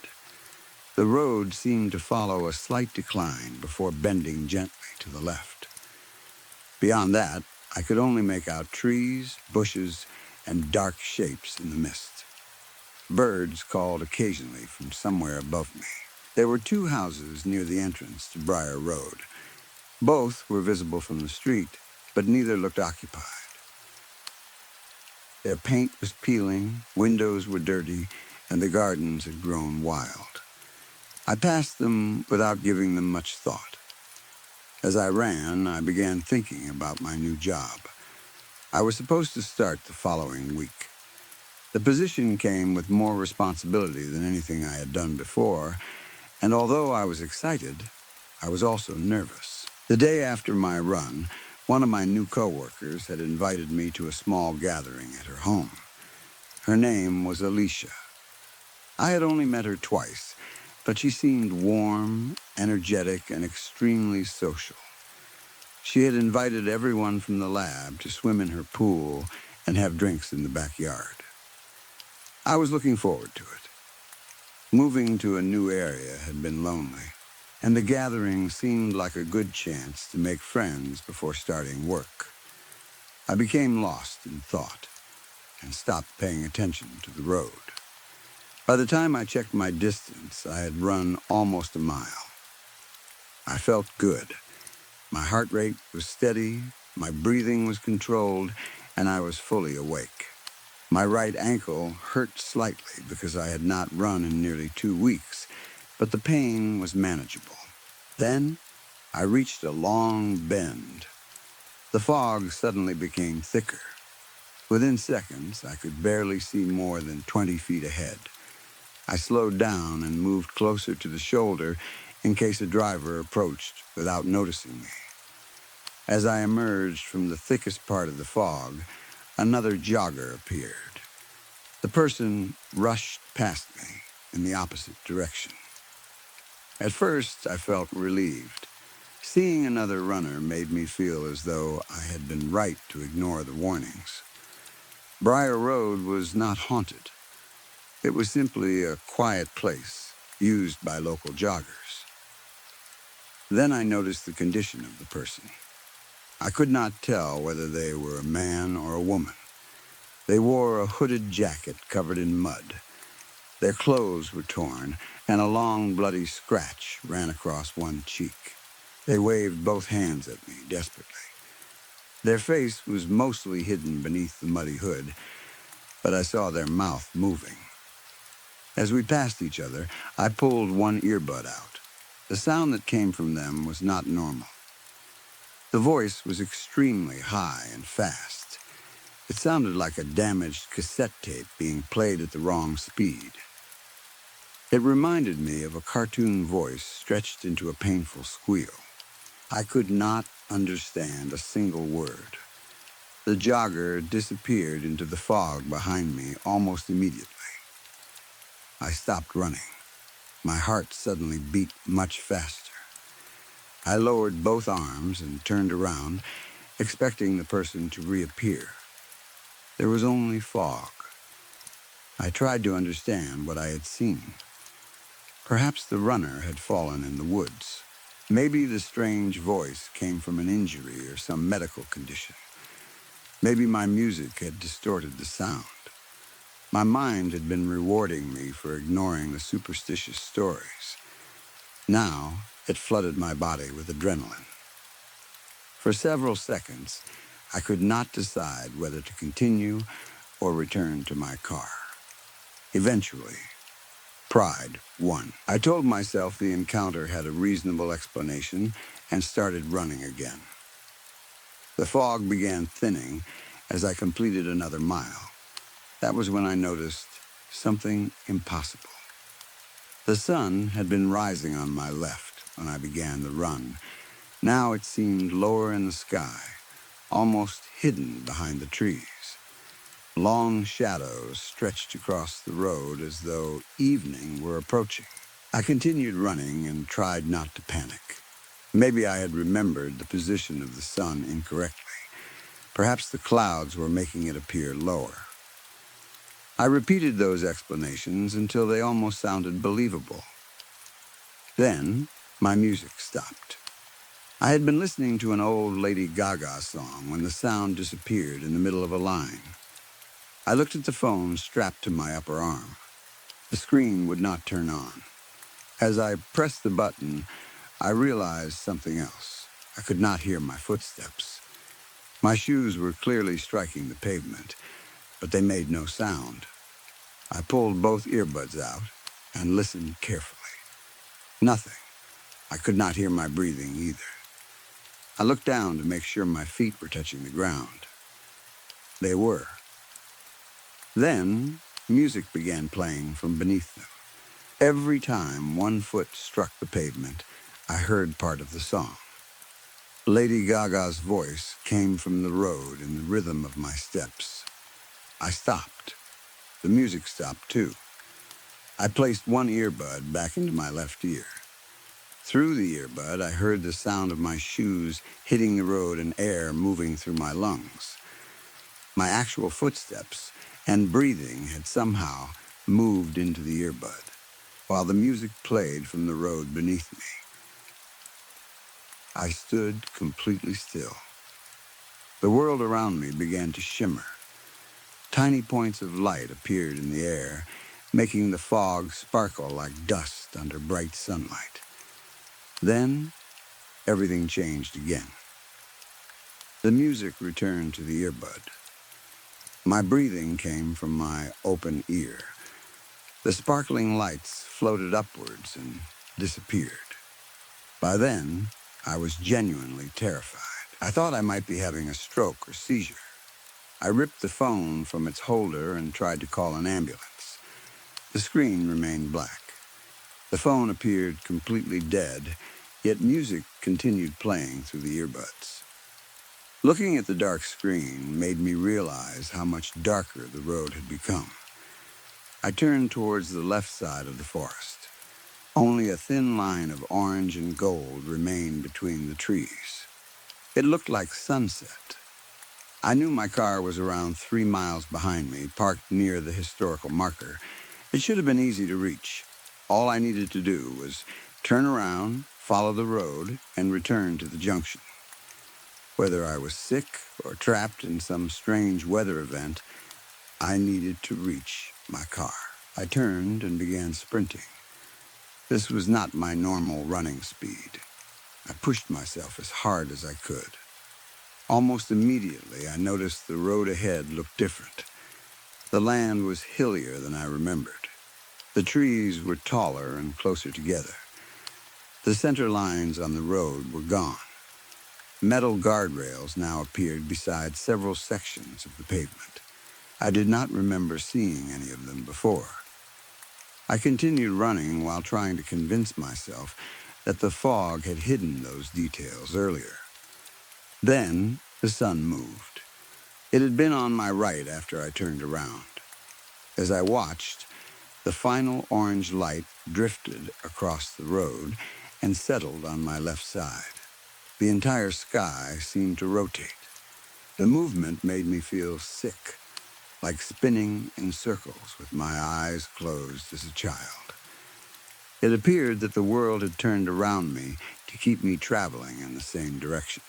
The road seemed to follow a slight decline before bending gently to the left. Beyond that, I could only make out trees, bushes, and dark shapes in the mist. Birds called occasionally from somewhere above me. There were two houses near the entrance to Briar Road. Both were visible from the street, but neither looked occupied. Their paint was peeling, windows were dirty, and the gardens had grown wild. I passed them without giving them much thought. As I ran, I began thinking about my new job. I was supposed to start the following week. The position came with more responsibility than anything I had done before, and although I was excited, I was also nervous. The day after my run, one of my new coworkers had invited me to a small gathering at her home. Her name was Alicia. I had only met her twice, but she seemed warm, energetic, and extremely social. She had invited everyone from the lab to swim in her pool and have drinks in the backyard. I was looking forward to it. Moving to a new area had been lonely, and the gathering seemed like a good chance to make friends before starting work. I became lost in thought and stopped paying attention to the road. By the time I checked my distance, I had run almost a mile. I felt good. My heart rate was steady, my breathing was controlled, and I was fully awake. My right ankle hurt slightly because I had not run in nearly 2 weeks, but the pain was manageable. Then I reached a long bend. The fog suddenly became thicker. Within seconds, I could barely see more than 20 feet ahead. I slowed down and moved closer to the shoulder in case a driver approached without noticing me. As I emerged from the thickest part of the fog, another jogger appeared. The person rushed past me in the opposite direction. At first, I felt relieved. Seeing another runner made me feel as though I had been right to ignore the warnings. Briar Road was not haunted. It was simply a quiet place used by local joggers. Then I noticed the condition of the person. I could not tell whether they were a man or a woman. They wore a hooded jacket covered in mud. Their clothes were torn, and a long bloody scratch ran across one cheek. They waved both hands at me desperately. Their face was mostly hidden beneath the muddy hood, but I saw their mouth moving. As we passed each other, I pulled one earbud out. The sound that came from them was not normal. The voice was extremely high and fast. It sounded like a damaged cassette tape being played at the wrong speed. It reminded me of a cartoon voice stretched into a painful squeal. I could not understand a single word. The jogger disappeared into the fog behind me almost immediately. I stopped running. My heart suddenly beat much faster. I lowered both arms and turned around, expecting the person to reappear. There was only fog. I tried to understand what I had seen. Perhaps the runner had fallen in the woods. Maybe the strange voice came from an injury or some medical condition. Maybe my music had distorted the sound. My mind had been rewarding me for ignoring the superstitious stories. Now, it flooded my body with adrenaline. For several seconds, I could not decide whether to continue or return to my car. Eventually, pride won. I told myself the encounter had a reasonable explanation and started running again. The fog began thinning as I completed another mile. That was when I noticed something impossible. The sun had been rising on my left when I began the run. Now it seemed lower in the sky, almost hidden behind the trees. Long shadows stretched across the road as though evening were approaching. I continued running and tried not to panic. Maybe I had remembered the position of the sun incorrectly. Perhaps the clouds were making it appear lower. I repeated those explanations until they almost sounded believable. Then, my music stopped. I had been listening to an old Lady Gaga song when the sound disappeared in the middle of a line. I looked at the phone strapped to my upper arm. The screen would not turn on. As I pressed the button, I realized something else. I could not hear my footsteps. My shoes were clearly striking the pavement, but they made no sound. I pulled both earbuds out and listened carefully. Nothing. I could not hear my breathing either. I looked down to make sure my feet were touching the ground. They were. Then, music began playing from beneath them. Every time one foot struck the pavement, I heard part of the song. Lady Gaga's voice came from the road in the rhythm of my steps. I stopped. The music stopped too. I placed one earbud back into my left ear. Through the earbud, I heard the sound of my shoes hitting the road and air moving through my lungs. My actual footsteps and breathing had somehow moved into the earbud, while the music played from the road beneath me. I stood completely still. The world around me began to shimmer. Tiny points of light appeared in the air, making the fog sparkle like dust under bright sunlight. Then, everything changed again. The music returned to the earbud. My breathing came from my open ear. The sparkling lights floated upwards and disappeared. By then, I was genuinely terrified. I thought I might be having a stroke or seizure. I ripped the phone from its holder and tried to call an ambulance. The screen remained black. The phone appeared completely dead, yet music continued playing through the earbuds. Looking at the dark screen made me realize how much darker the road had become. I turned towards the left side of the forest. Only a thin line of orange and gold remained between the trees. It looked like sunset. I knew my car was around 3 miles behind me, parked near the historical marker. It should have been easy to reach. All I needed to do was turn around, follow the road, and return to the junction. Whether I was sick or trapped in some strange weather event, I needed to reach my car. I turned and began sprinting. This was not my normal running speed. I pushed myself as hard as I could. Almost immediately, I noticed the road ahead looked different. The land was hillier than I remembered. The trees were taller and closer together. The center lines on the road were gone. Metal guardrails now appeared beside several sections of the pavement. I did not remember seeing any of them before. I continued running while trying to convince myself that the fog had hidden those details earlier. Then the sun moved. It had been on my right after I turned around. As I watched, the final orange light drifted across the road and settled on my left side. The entire sky seemed to rotate. The movement made me feel sick, like spinning in circles with my eyes closed as a child. It appeared that the world had turned around me to keep me traveling in the same direction.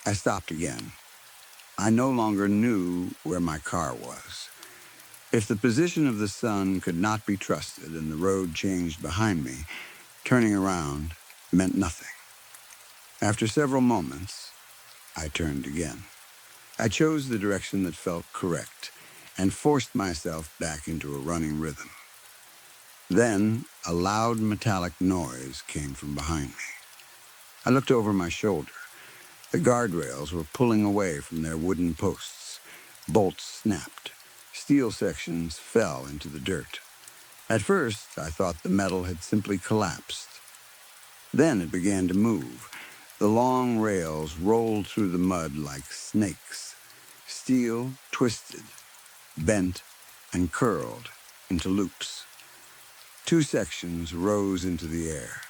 I stopped again. I no longer knew where my car was. If the position of the sun could not be trusted and the road changed behind me, turning around meant nothing. After several moments, I turned again. I chose the direction that felt correct and forced myself back into a running rhythm. Then, a loud metallic noise came from behind me. I looked over my shoulder. The guardrails were pulling away from their wooden posts. Bolts snapped. Steel sections fell into the dirt. At first, I thought the metal had simply collapsed. Then it began to move. The long rails rolled through the mud like snakes. Steel twisted, bent, and curled into loops. Two sections rose into the air.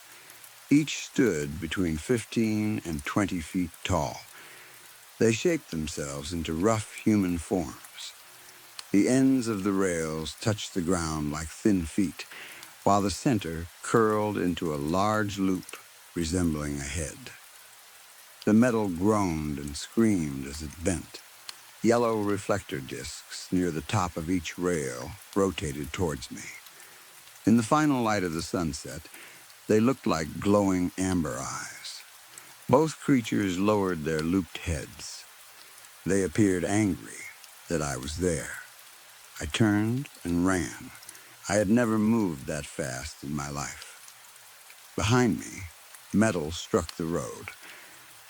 Each stood between 15 and 20 feet tall. They shaped themselves into rough human forms. The ends of the rails touched the ground like thin feet, while the center curled into a large loop resembling a head. The metal groaned and screamed as it bent. Yellow reflector discs near the top of each rail rotated towards me. In the final light of the sunset, they looked like glowing amber eyes. Both creatures lowered their looped heads. They appeared angry that I was there. I turned and ran. I had never moved that fast in my life. Behind me, metal struck the road.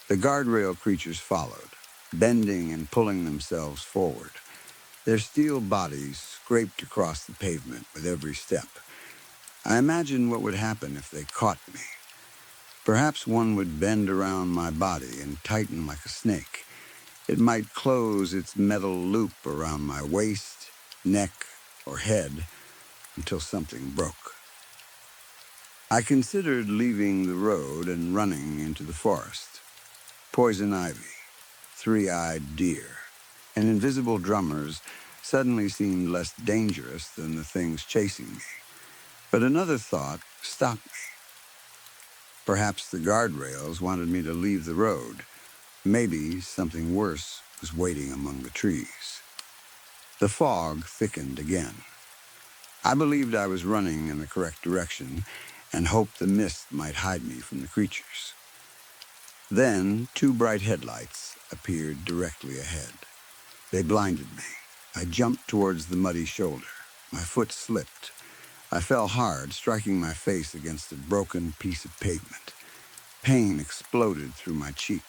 The guardrail creatures followed, bending and pulling themselves forward. Their steel bodies scraped across the pavement with every step. I imagined what would happen if they caught me. Perhaps one would bend around my body and tighten like a snake. It might close its metal loop around my waist, neck, or head until something broke. I considered leaving the road and running into the forest. Poison ivy, three-eyed deer, and invisible drummers suddenly seemed less dangerous than the things chasing me. But another thought stopped me. Perhaps the guardrails wanted me to leave the road. Maybe something worse was waiting among the trees. The fog thickened again. I believed I was running in the correct direction and hoped the mist might hide me from the creatures. Then, two bright headlights appeared directly ahead. They blinded me. I jumped towards the muddy shoulder. My foot slipped. I fell hard, striking my face against a broken piece of pavement. Pain exploded through my cheek.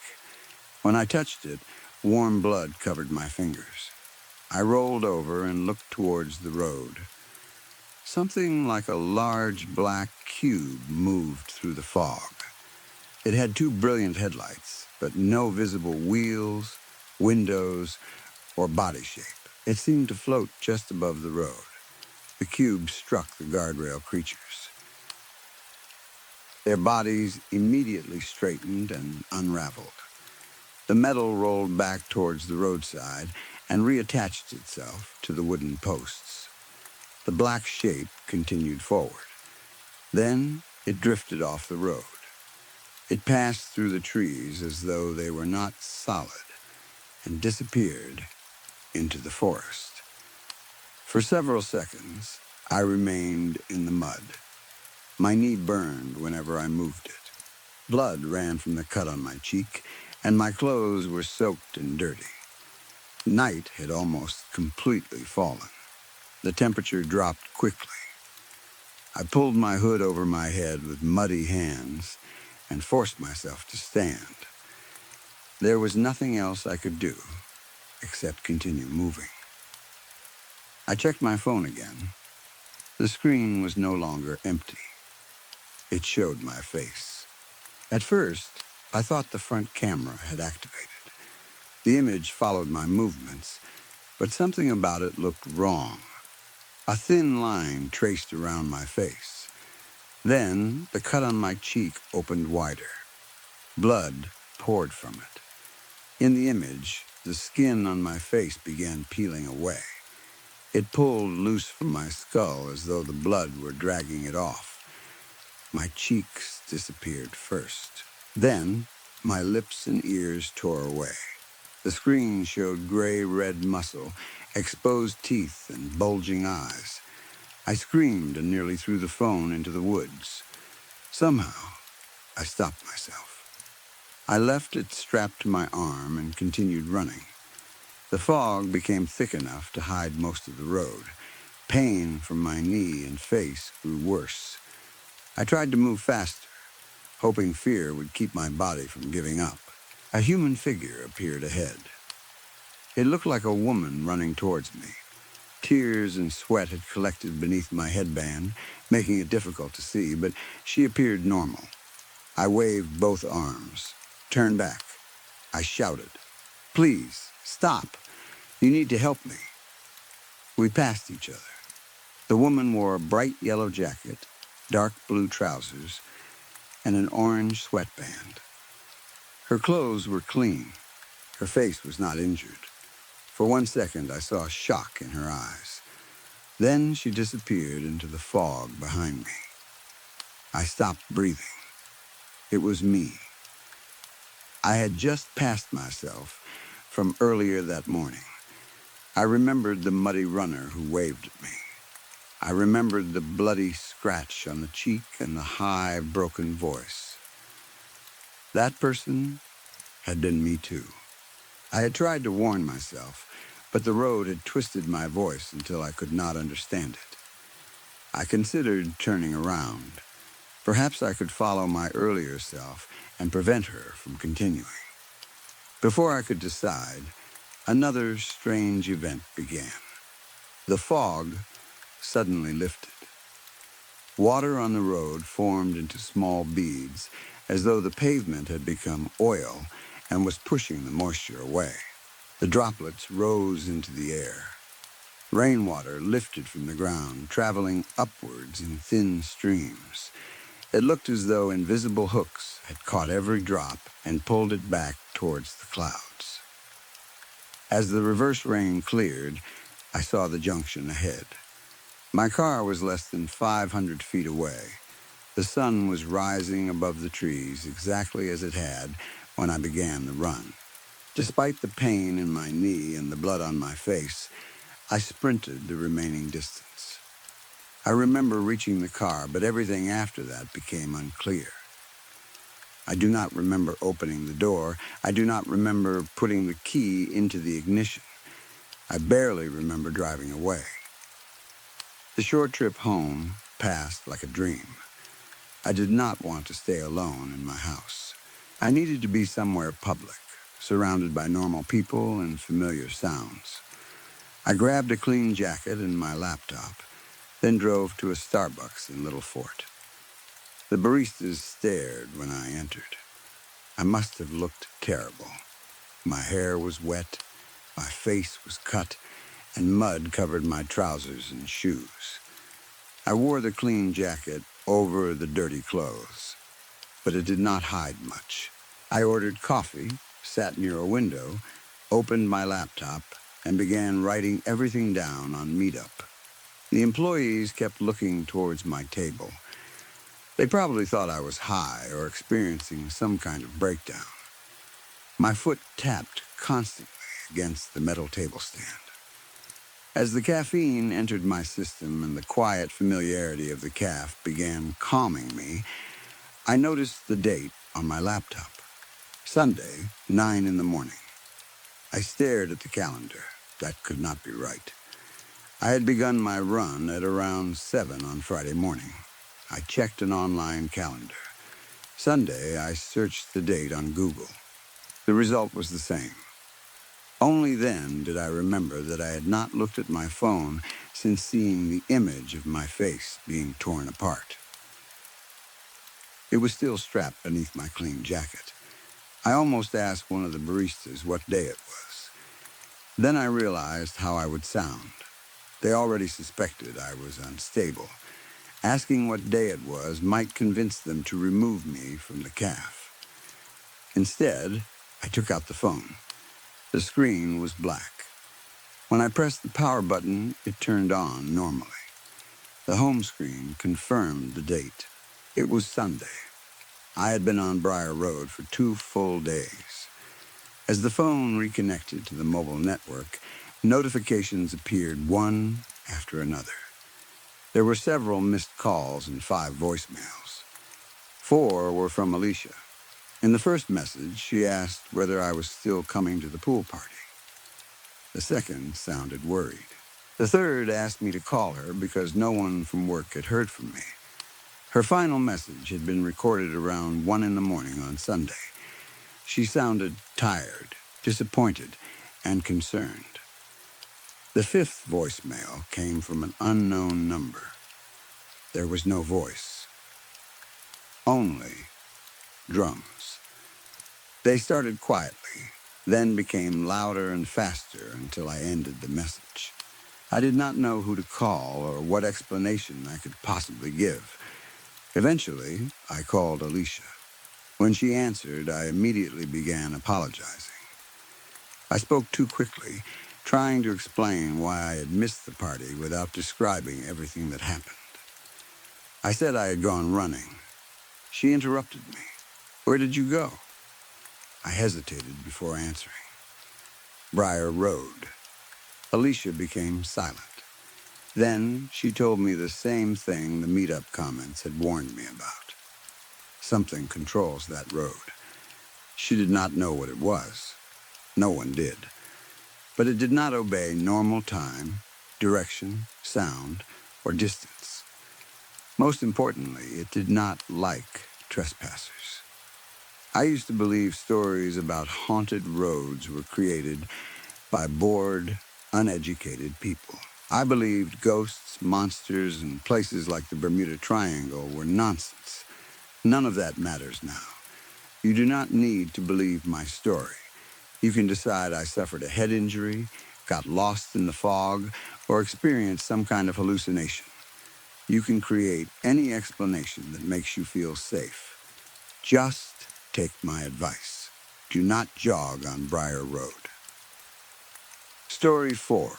When I touched it, warm blood covered my fingers. I rolled over and looked towards the road. Something like a large black cube moved through the fog. It had two brilliant headlights, but no visible wheels, windows, or body shape. It seemed to float just above the road. The cube struck the guardrail creatures. Their bodies immediately straightened and unraveled. The metal rolled back towards the roadside and reattached itself to the wooden posts. The black shape continued forward. Then it drifted off the road. It passed through the trees as though they were not solid and disappeared into the forest. For several seconds, I remained in the mud. My knee burned whenever I moved it. Blood ran from the cut on my cheek, and my clothes were soaked and dirty. Night had almost completely fallen. The temperature dropped quickly. I pulled my hood over my head with muddy hands and forced myself to stand. There was nothing else I could do except continue moving. I checked my phone again. The screen was no longer empty. It showed my face. At first, I thought the front camera had activated. The image followed my movements, but something about it looked wrong. A thin line traced around my face. Then, the cut on my cheek opened wider. Blood poured from it. In the image, the skin on my face began peeling away. It pulled loose from my skull as though the blood were dragging it off. My cheeks disappeared first. Then, my lips and ears tore away. The screen showed gray-red muscle, exposed teeth, and bulging eyes. I screamed and nearly threw the phone into the woods. Somehow, I stopped myself. I left it strapped to my arm and continued running. The fog became thick enough to hide most of the road. Pain from my knee and face grew worse. I tried to move faster, hoping fear would keep my body from giving up. A human figure appeared ahead. It looked like a woman running towards me. Tears and sweat had collected beneath my headband, making it difficult to see, but she appeared normal. I waved both arms, turned back. I shouted, "Please, stop. You need to help me." We passed each other. The woman wore a bright yellow jacket, dark blue trousers, and an orange sweatband. Her clothes were clean. Her face was not injured. For 1 second, I saw shock in her eyes. Then she disappeared into the fog behind me. I stopped breathing. It was me. I had just passed myself from earlier that morning. I remembered the muddy runner who waved at me. I remembered the bloody scratch on the cheek and the high, broken voice. That person had been me too. I had tried to warn myself, but the road had twisted my voice until I could not understand it. I considered turning around. Perhaps I could follow my earlier self and prevent her from continuing. Before I could decide, another strange event began. The fog suddenly lifted. Water on the road formed into small beads, as though the pavement had become oil and was pushing the moisture away. The droplets rose into the air. Rainwater lifted from the ground, traveling upwards in thin streams. It looked as though invisible hooks had caught every drop and pulled it back towards the clouds. As the reverse rain cleared, I saw the junction ahead. My car was less than 500 feet away. The sun was rising above the trees exactly as it had when I began the run. Despite the pain in my knee and the blood on my face, I sprinted the remaining distance. I remember reaching the car, but everything after that became unclear. I do not remember opening the door. I do not remember putting the key into the ignition. I barely remember driving away. The short trip home passed like a dream. I did not want to stay alone in my house. I needed to be somewhere public, surrounded by normal people and familiar sounds. I grabbed a clean jacket and my laptop, then drove to a Starbucks in Little Fort. The baristas stared when I entered. I must have looked terrible. My hair was wet, my face was cut, and mud covered my trousers and shoes. I wore the clean jacket over the dirty clothes, but it did not hide much. I ordered coffee, sat near a window, opened my laptop, and began writing everything down on Meetup. The employees kept looking towards my table. They probably thought I was high or experiencing some kind of breakdown. My foot tapped constantly against the metal table stand. As the caffeine entered my system and the quiet familiarity of the caf began calming me, I noticed the date on my laptop. Sunday, 9 in the morning. I stared at the calendar. That could not be right. I had begun my run at around 7 on Friday morning. I checked an online calendar. Sunday, I searched the date on Google. The result was the same. Only then did I remember that I had not looked at my phone since seeing the image of my face being torn apart. It was still strapped beneath my clean jacket. I almost asked one of the baristas what day it was. Then I realized how I would sound. They already suspected I was unstable. Asking what day it was might convince them to remove me from the caf. Instead, I took out the phone. The screen was black. When I pressed the power button, it turned on normally. The home screen confirmed the date. It was Sunday. I had been on Briar Road for 2 full days. As the phone reconnected to the mobile network, notifications appeared one after another. There were several missed calls and 5 voicemails. 4 were from Alicia. In the first message, she asked whether I was still coming to the pool party. The second sounded worried. The third asked me to call her because no one from work had heard from me. Her final message had been recorded around 1 in the morning on Sunday. She sounded tired, disappointed, and concerned. The 5th voicemail came from an unknown number. There was no voice. Only drums. They started quietly, then became louder and faster until I ended the message. I did not know who to call or what explanation I could possibly give. Eventually, I called Alicia. When she answered, I immediately began apologizing. I spoke too quickly, trying to explain why I had missed the party without describing everything that happened. I said I had gone running. She interrupted me. "Where did you go?" I hesitated before answering. "Briar Road." Alicia became silent. Then she told me the same thing the meetup comments had warned me about. Something controls that road. She did not know what it was. No one did. But it did not obey normal time, direction, sound, or distance. Most importantly, it did not like trespassers. I used to believe stories about haunted roads were created by bored, uneducated people. I believed ghosts, monsters, and places like the Bermuda Triangle were nonsense. None of that matters now. You do not need to believe my story. You can decide I suffered a head injury, got lost in the fog, or experienced some kind of hallucination. You can create any explanation that makes you feel safe. Just take my advice. Do not jog on Briar Road. Story 4.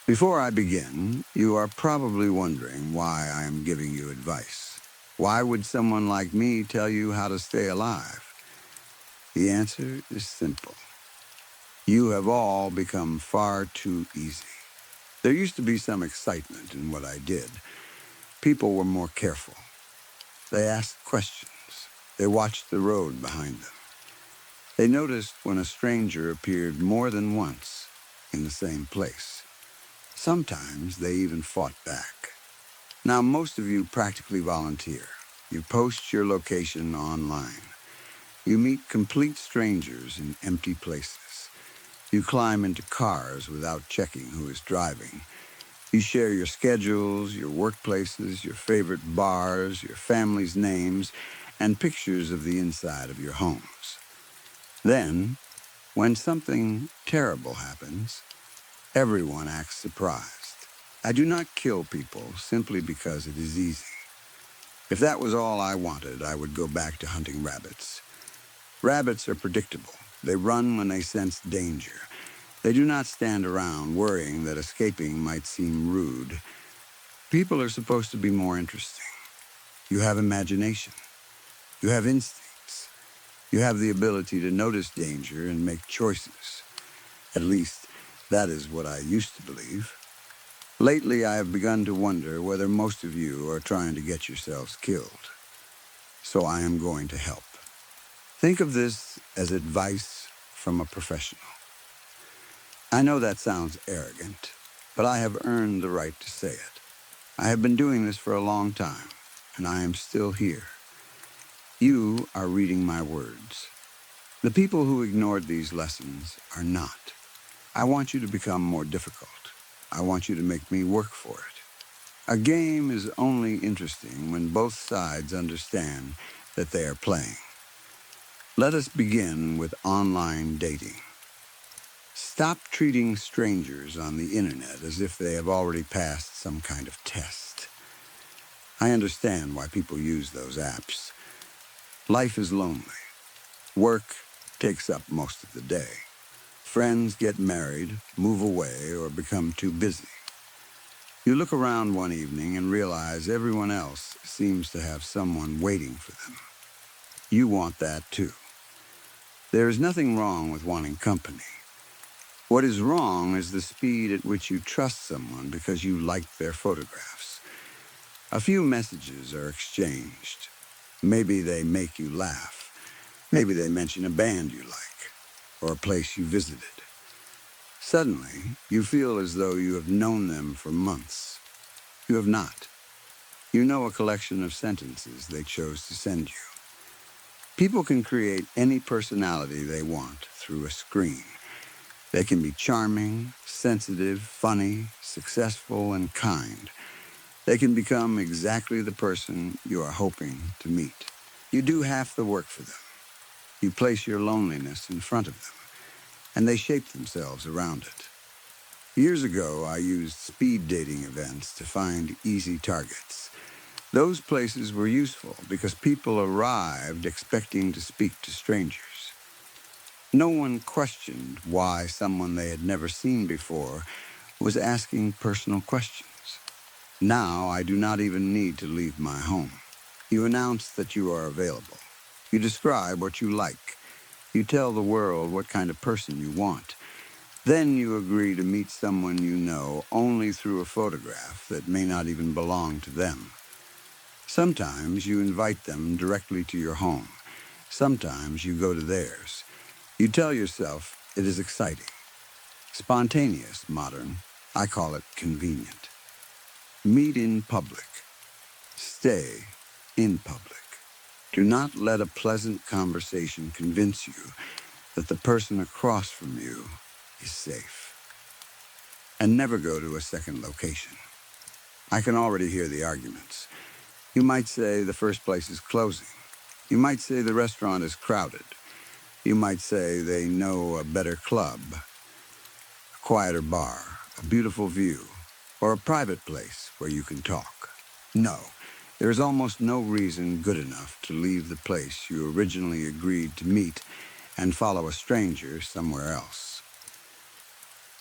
Before I begin, you are probably wondering why I am giving you advice. Why would someone like me tell you how to stay alive? The answer is simple. You have all become far too easy. There used to be some excitement in what I did. People were more careful. They asked questions. They watched the road behind them. They noticed when a stranger appeared more than once in the same place. Sometimes they even fought back. Now, most of you practically volunteer. You post your location online. You meet complete strangers in empty places. You climb into cars without checking who is driving. You share your schedules, your workplaces, your favorite bars, your family's names, and pictures of the inside of your homes. Then, when something terrible happens, everyone acts surprised. I do not kill people simply because it is easy. If that was all I wanted, I would go back to hunting rabbits. Rabbits are predictable. They run when they sense danger. They do not stand around worrying that escaping might seem rude. People are supposed to be more interesting. You have imagination. You have instincts. You have the ability to notice danger and make choices. At least, that is what I used to believe. Lately, I have begun to wonder whether most of you are trying to get yourselves killed. So I am going to help. Think of this as advice from a professional. I know that sounds arrogant, but I have earned the right to say it. I have been doing this for a long time, and I am still here. You are reading my words. The people who ignored these lessons are not. I want you to become more difficult. I want you to make me work for it. A game is only interesting when both sides understand that they are playing. Let us begin with online dating. Stop treating strangers on the internet as if they have already passed some kind of test. I understand why people use those apps. Life is lonely. Work takes up most of the day. Friends get married, move away, or become too busy. You look around one evening and realize everyone else seems to have someone waiting for them. You want that too. There is nothing wrong with wanting company. What is wrong is the speed at which you trust someone because you like their photographs. A few messages are exchanged. Maybe they make you laugh. Maybe they mention a band you like, or a place you visited. Suddenly, you feel as though you have known them for months. You have not. You know a collection of sentences they chose to send you. People can create any personality they want through a screen. They can be charming, sensitive, funny, successful, and kind. They can become exactly the person you are hoping to meet. You do half the work for them. You place your loneliness in front of them, and they shape themselves around it. Years ago, I used speed dating events to find easy targets. Those places were useful because people arrived expecting to speak to strangers. No one questioned why someone they had never seen before was asking personal questions. Now I do not even need to leave my home. You announce that you are available. You describe what you like. You tell the world what kind of person you want. Then you agree to meet someone you know only through a photograph that may not even belong to them. Sometimes you invite them directly to your home. Sometimes you go to theirs. You tell yourself it is exciting, spontaneous, modern. I call it convenient. Meet in public. Stay in public. Do not let a pleasant conversation convince you that the person across from you is safe. And never go to a second location. I can already hear the arguments. You might say the first place is closing. You might say the restaurant is crowded. You might say they know a better club, a quieter bar, a beautiful view, or a private place where you can talk. No, there is almost no reason good enough to leave the place you originally agreed to meet and follow a stranger somewhere else.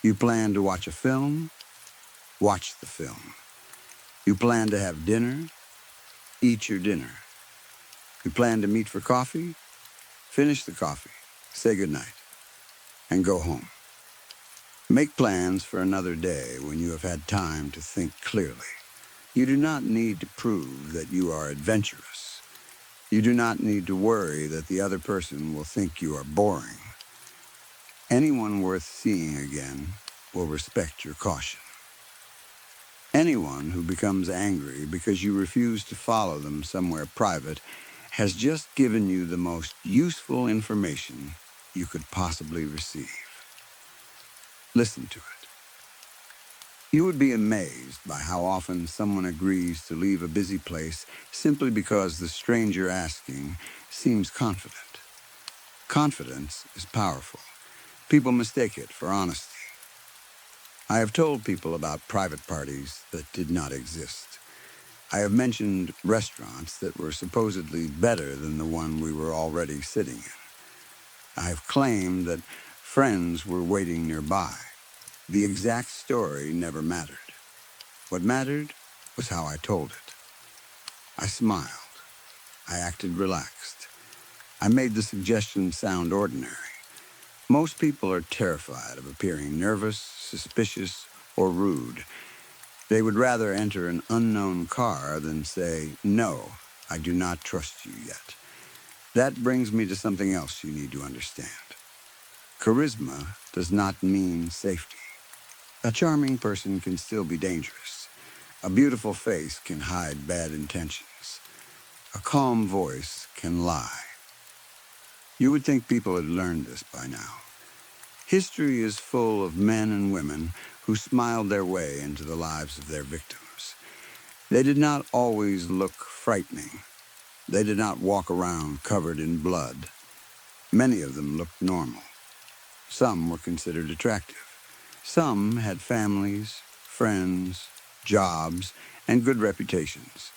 You plan to watch a film? Watch the film. You plan to have dinner? Eat your dinner. You plan to meet for coffee? Finish the coffee, say goodnight, and go home. Make plans for another day when you have had time to think clearly. You do not need to prove that you are adventurous. You do not need to worry that the other person will think you are boring. Anyone worth seeing again will respect your caution. Anyone who becomes angry because you refuse to follow them somewhere private has just given you the most useful information you could possibly receive. Listen to it. You would be amazed by how often someone agrees to leave a busy place simply because the stranger asking seems confident. Confidence is powerful. People mistake it for honesty. I have told people about private parties that did not exist. I have mentioned restaurants that were supposedly better than the one we were already sitting in. I have claimed that friends were waiting nearby. The exact story never mattered. What mattered was how I told it. I smiled. I acted relaxed. I made the suggestion sound ordinary. Most people are terrified of appearing nervous, suspicious, or rude. They would rather enter an unknown car than say, "No, I do not trust you yet." That brings me to something else you need to understand. Charisma does not mean safety. A charming person can still be dangerous. A beautiful face can hide bad intentions. A calm voice can lie. You would think people had learned this by now. History is full of men and women who smiled their way into the lives of their victims. They did not always look frightening. They did not walk around covered in blood. Many of them looked normal. Some were considered attractive. Some had families, friends, jobs, and good reputations.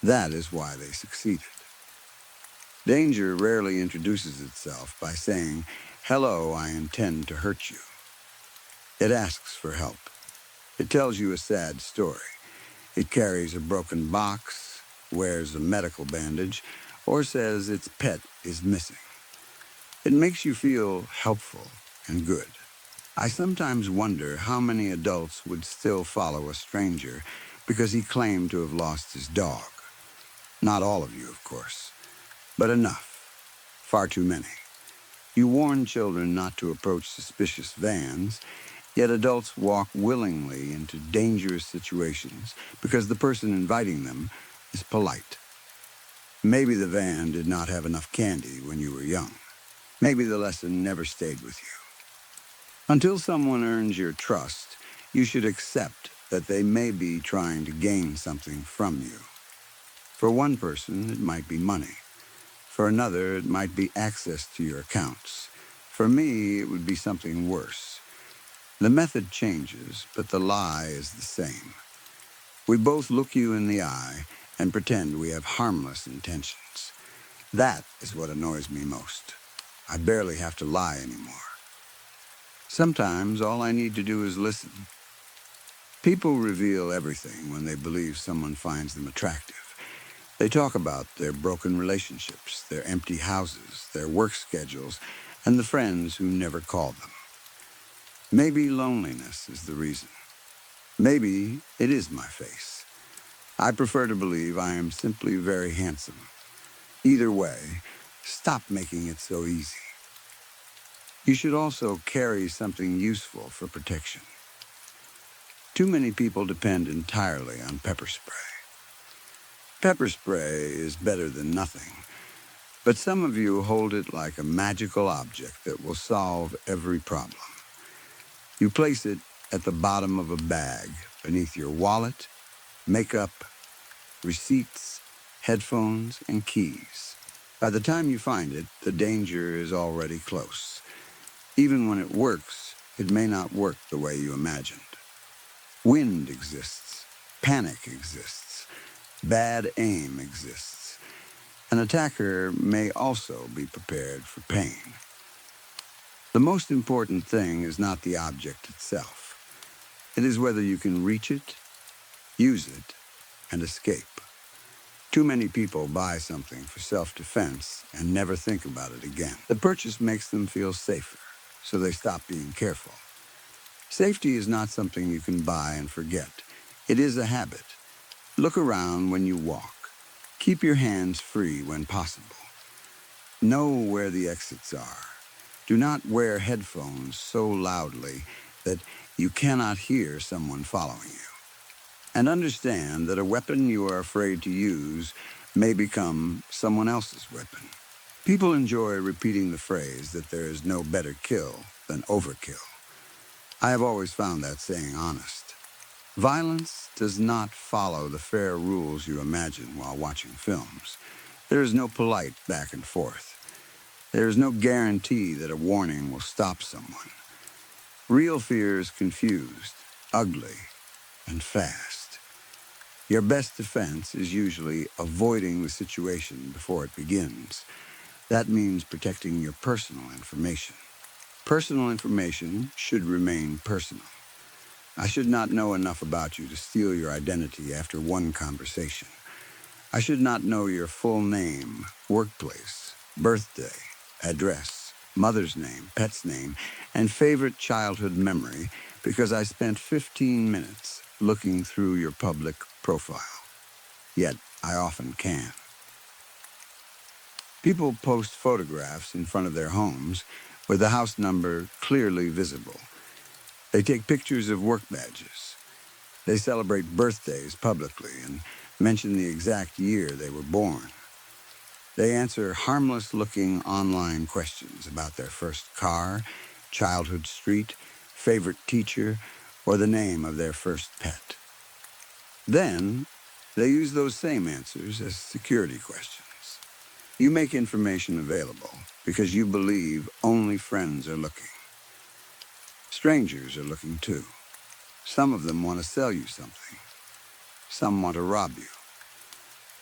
That is why they succeeded. Danger rarely introduces itself by saying, "Hello, I intend to hurt you." It asks for help. It tells you a sad story. It carries a broken box, wears a medical bandage, or says its pet is missing. It makes you feel helpful and good. I sometimes wonder how many adults would still follow a stranger because he claimed to have lost his dog. Not all of you, of course, but enough. Far too many. You warn children not to approach suspicious vans, yet adults walk willingly into dangerous situations because the person inviting them is polite. Maybe the van did not have enough candy when you were young. Maybe the lesson never stayed with you. Until someone earns your trust, you should accept that they may be trying to gain something from you. For one person, it might be money. For another, it might be access to your accounts. For me, it would be something worse. The method changes, but the lie is the same. We both look you in the eye and pretend we have harmless intentions. That is what annoys me most. I barely have to lie anymore. Sometimes all I need to do is listen. People reveal everything when they believe someone finds them attractive. They talk about their broken relationships, their empty houses, their work schedules, and the friends who never called them. Maybe loneliness is the reason. Maybe it is my face. I prefer to believe I am simply very handsome. Either way, stop making it so easy. You should also carry something useful for protection. Too many people depend entirely on pepper spray. Pepper spray is better than nothing, but some of you hold it like a magical object that will solve every problem. You place it at the bottom of a bag, beneath your wallet, makeup, receipts, headphones, and keys. By the time you find it, the danger is already close. Even when it works, it may not work the way you imagined. Wind exists, panic exists, bad aim exists. An attacker may also be prepared for pain. The most important thing is not the object itself. It is whether you can reach it, use it, and escape. Too many people buy something for self-defense and never think about it again. The purchase makes them feel safer, so they stop being careful. Safety is not something you can buy and forget. It is a habit. Look around when you walk. Keep your hands free when possible. Know where the exits are. Do not wear headphones so loudly that you cannot hear someone following you. And understand that a weapon you are afraid to use may become someone else's weapon. People enjoy repeating the phrase that there is no better kill than overkill. I have always found that saying honest. Violence does not follow the fair rules you imagine while watching films. There is no polite back and forth. There is no guarantee that a warning will stop someone. Real fear is confused, ugly, and fast. Your best defense is usually avoiding the situation before it begins. That means protecting your personal information. Personal information should remain personal. I should not know enough about you to steal your identity after one conversation. I should not know your full name, workplace, birthday, address, mother's name, pet's name, and favorite childhood memory because I spent 15 minutes looking through your public profile. Yet I often can. People post photographs in front of their homes with the house number clearly visible. They take pictures of work badges. They celebrate birthdays publicly and mention the exact year they were born. They answer harmless-looking online questions about their first car, childhood street, favorite teacher, or the name of their first pet. Then, they use those same answers as security questions. You make information available because you believe only friends are looking. Strangers are looking too. Some of them want to sell you something. Some want to rob you.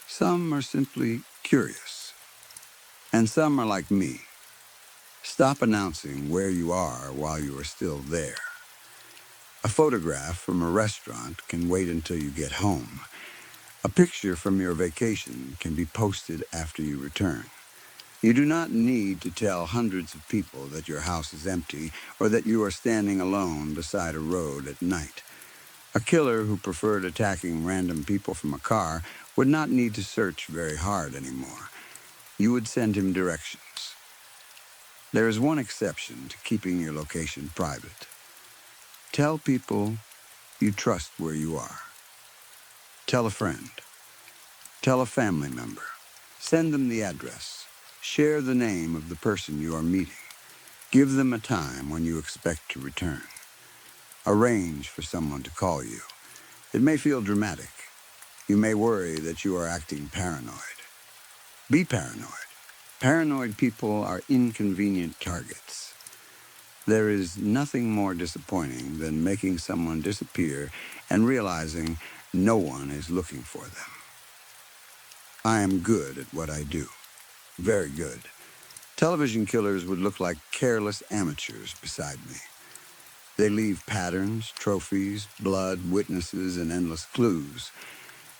Some are simply curious. And some are like me. Stop announcing where you are while you are still there. A photograph from a restaurant can wait until you get home. A picture from your vacation can be posted after you return. You do not need to tell hundreds of people that your house is empty or that you are standing alone beside a road at night. A killer who preferred attacking random people from a car would not need to search very hard anymore. You would send him directions. There is one exception to keeping your location private. Tell people you trust where you are. Tell a friend. Tell a family member. Send them the address. Share the name of the person you are meeting. Give them a time when you expect to return. Arrange for someone to call you. It may feel dramatic. You may worry that you are acting paranoid. Be paranoid. Paranoid people are inconvenient targets. There is nothing more disappointing than making someone disappear and realizing no one is looking for them. I am good at what I do. Very good. Television killers would look like careless amateurs beside me. They leave patterns, trophies, blood, witnesses, and endless clues.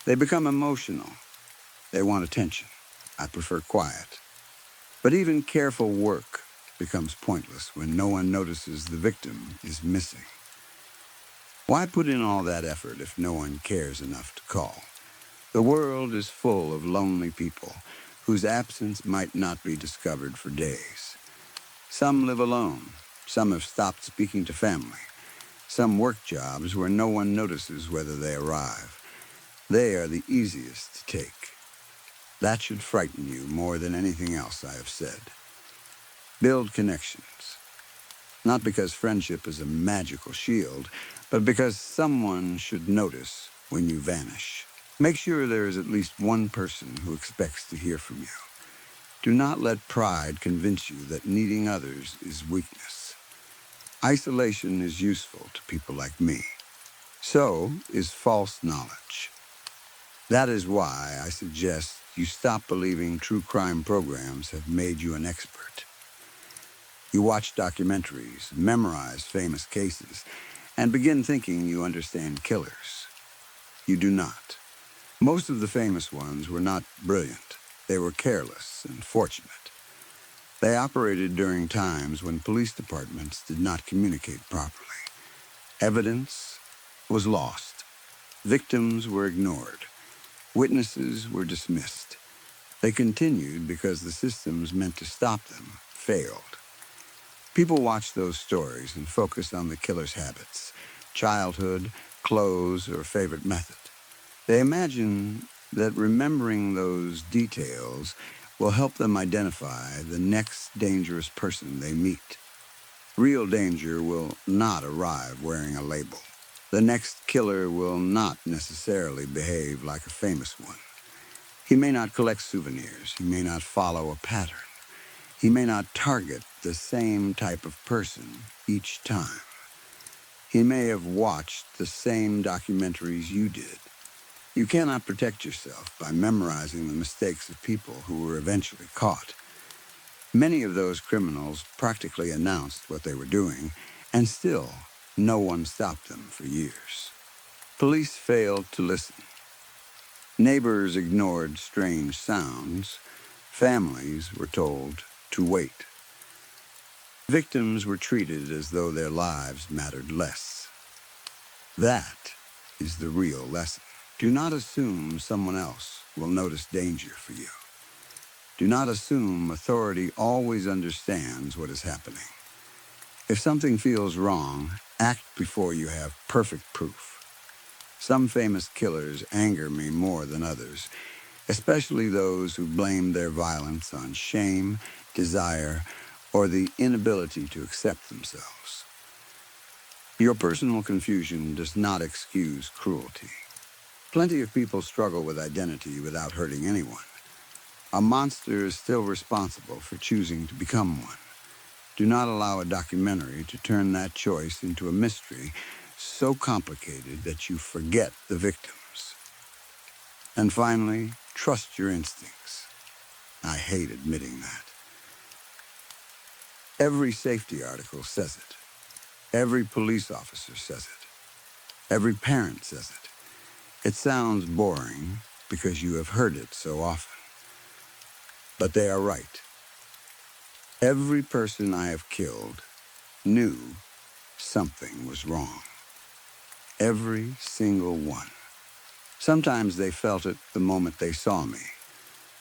They become emotional. They want attention. I prefer quiet. But even careful work becomes pointless when no one notices the victim is missing. Why put in all that effort if no one cares enough to call? The world is full of lonely people whose absence might not be discovered for days. Some live alone. Some have stopped speaking to family. Some work jobs where no one notices whether they arrive. They are the easiest to take. That should frighten you more than anything else I have said. Build connections. Not because friendship is a magical shield, but because someone should notice when you vanish. Make sure there is at least one person who expects to hear from you. Do not let pride convince you that needing others is weakness. Isolation is useful to people like me. So is false knowledge. That is why I suggest you stop believing true crime programs have made you an expert. You watch documentaries, memorize famous cases, and begin thinking you understand killers. You do not. Most of the famous ones were not brilliant. They were careless and fortunate. They operated during times when police departments did not communicate properly. Evidence was lost. Victims were ignored. Witnesses were dismissed. They continued because the systems meant to stop them failed. People watch those stories and focus on the killer's habits, childhood, clothes, or favorite method. They imagine that remembering those details will help them identify the next dangerous person they meet. Real danger will not arrive wearing a label. The next killer will not necessarily behave like a famous one. He may not collect souvenirs. He may not follow a pattern. He may not target the same type of person each time. He may have watched the same documentaries you did. You cannot protect yourself by memorizing the mistakes of people who were eventually caught. Many of those criminals practically announced what they were doing, and still no one stopped them for years. Police failed to listen. Neighbors ignored strange sounds. Families were told to wait. Victims were treated as though their lives mattered less. That is the real lesson. Do not assume someone else will notice danger for you. Do not assume authority always understands what is happening. If something feels wrong, act before you have perfect proof. Some famous killers anger me more than others, especially those who blame their violence on shame, desire, or the inability to accept themselves. Your personal confusion does not excuse cruelty. Plenty of people struggle with identity without hurting anyone. A monster is still responsible for choosing to become one. Do not allow a documentary to turn that choice into a mystery so complicated that you forget the victims. And finally, trust your instincts. I hate admitting that. Every safety article says it. Every police officer says it. Every parent says it. It sounds boring because you have heard it so often. But they are right. Every person I have killed knew something was wrong. Every single one. Sometimes they felt it the moment they saw me.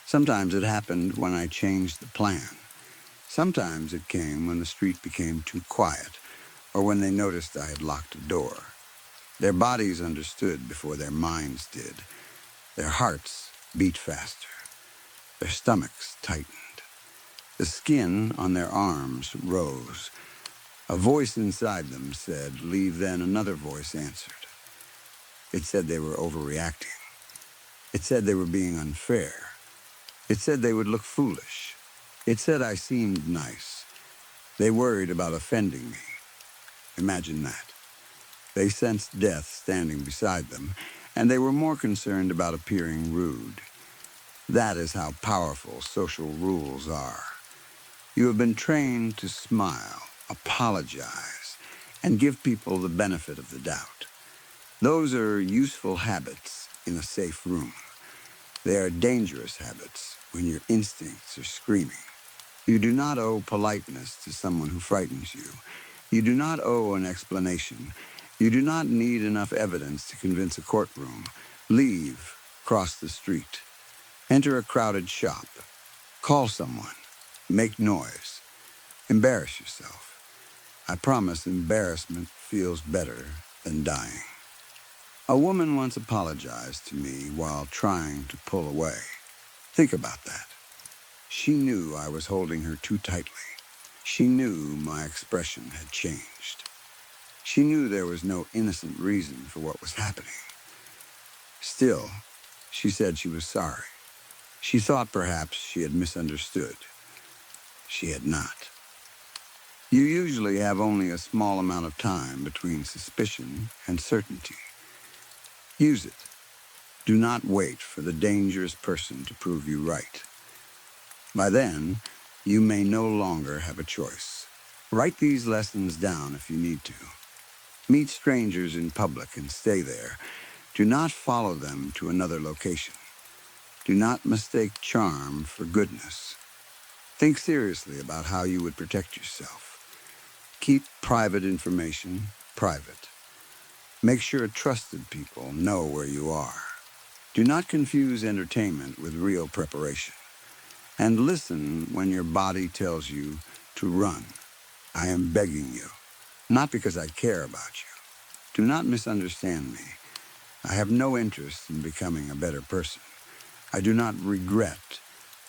Sometimes it happened when I changed the plan. Sometimes it came when the street became too quiet, or when they noticed I had locked a door. Their bodies understood before their minds did. Their hearts beat faster. Their stomachs tightened. The skin on their arms rose. A voice inside them said, "Leave," then another voice answered. It said they were overreacting. It said they were being unfair. It said they would look foolish. It said I seemed nice. They worried about offending me. Imagine that. They sensed death standing beside them, and they were more concerned about appearing rude. That is how powerful social rules are. You have been trained to smile, apologize, and give people the benefit of the doubt. Those are useful habits in a safe room. They are dangerous habits when your instincts are screaming. You do not owe politeness to someone who frightens you. You do not owe an explanation. You do not need enough evidence to convince a courtroom. Leave, cross the street, enter a crowded shop, call someone, make noise, embarrass yourself. I promise embarrassment feels better than dying. A woman once apologized to me while trying to pull away. Think about that. She knew I was holding her too tightly. She knew my expression had changed. She knew there was no innocent reason for what was happening. Still, she said she was sorry. She thought perhaps she had misunderstood. She had not. You usually have only a small amount of time between suspicion and certainty. Use it. Do not wait for the dangerous person to prove you right. By then, you may no longer have a choice. Write these lessons down if you need to. Meet strangers in public and stay there. Do not follow them to another location. Do not mistake charm for goodness. Think seriously about how you would protect yourself. Keep private information private. Make sure trusted people know where you are. Do not confuse entertainment with real preparation. And listen when your body tells you to run. I am begging you, not because I care about you. Do not misunderstand me. I have no interest in becoming a better person. I do not regret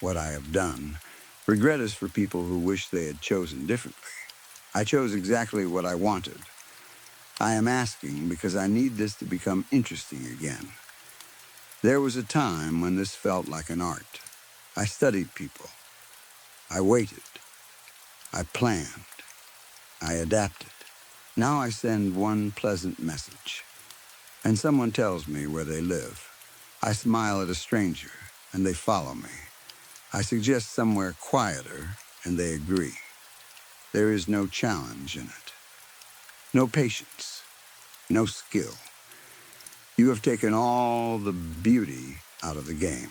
what I have done. Regret is for people who wish they had chosen differently. I chose exactly what I wanted. I am asking because I need this to become interesting again. There was a time when this felt like an art. I studied people. I waited. I planned. I adapted. Now I send one pleasant message, and someone tells me where they live. I smile at a stranger, and they follow me. I suggest somewhere quieter, and they agree. There is no challenge in it. No patience. No skill. You have taken all the beauty out of the game.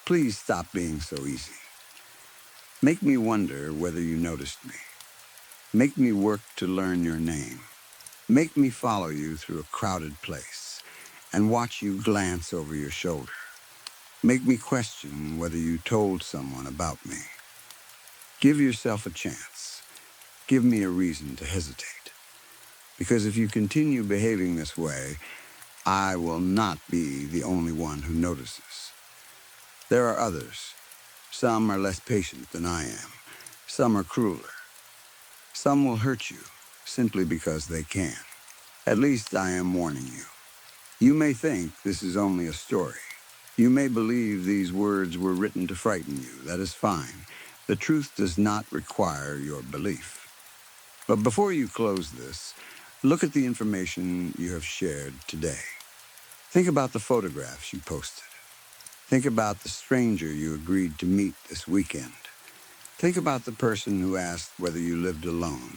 Please stop being so easy. Make me wonder whether you noticed me. Make me work to learn your name. Make me follow you through a crowded place and watch you glance over your shoulder. Make me question whether you told someone about me. Give yourself a chance. Give me a reason to hesitate. Because if you continue behaving this way, I will not be the only one who notices. There are others. Some are less patient than I am. Some are crueler. Some will hurt you simply because they can. At least I am warning you. You may think this is only a story. You may believe these words were written to frighten you. That is fine. The truth does not require your belief. But before you close this, look at the information you have shared today. Think about the photographs you posted. Think about the stranger you agreed to meet this weekend. Think about the person who asked whether you lived alone.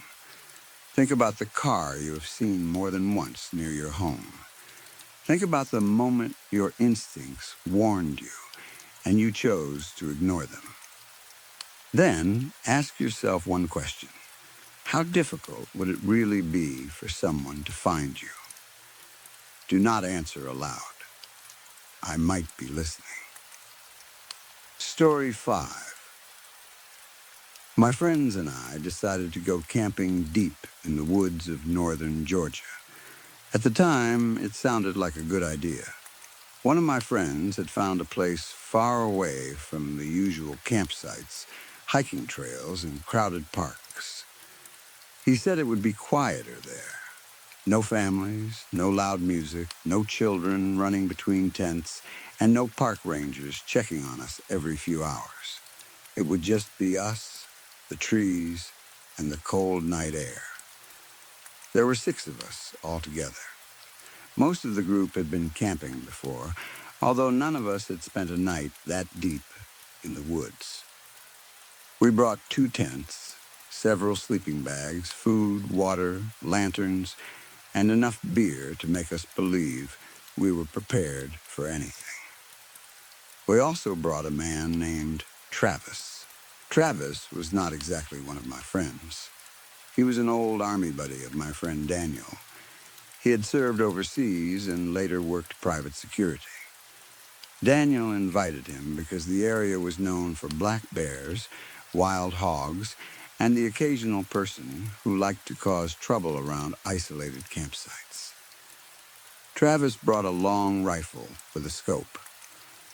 Think about the car you have seen more than once near your home. Think about the moment your instincts warned you and you chose to ignore them. Then ask yourself one question. How difficult would it really be for someone to find you? Do not answer aloud. I might be listening. Story 5. My friends and I decided to go camping deep in the woods of northern Georgia. At the time, it sounded like a good idea. One of my friends had found a place far away from the usual campsites, hiking trails, and crowded parks. He said it would be quieter there. No families, no loud music, no children running between tents, and no park rangers checking on us every few hours. It would just be us, the trees, and the cold night air. There were 6 of us altogether. Most of the group had been camping before, although none of us had spent a night that deep in the woods. We brought 2 tents, several sleeping bags, food, water, lanterns, and enough beer to make us believe we were prepared for anything. We also brought a man named Travis. Travis was not exactly one of my friends. He was an old army buddy of my friend Daniel. He had served overseas and later worked private security. Daniel invited him because the area was known for black bears, wild hogs, and the occasional person who liked to cause trouble around isolated campsites. Travis brought a long rifle with a scope.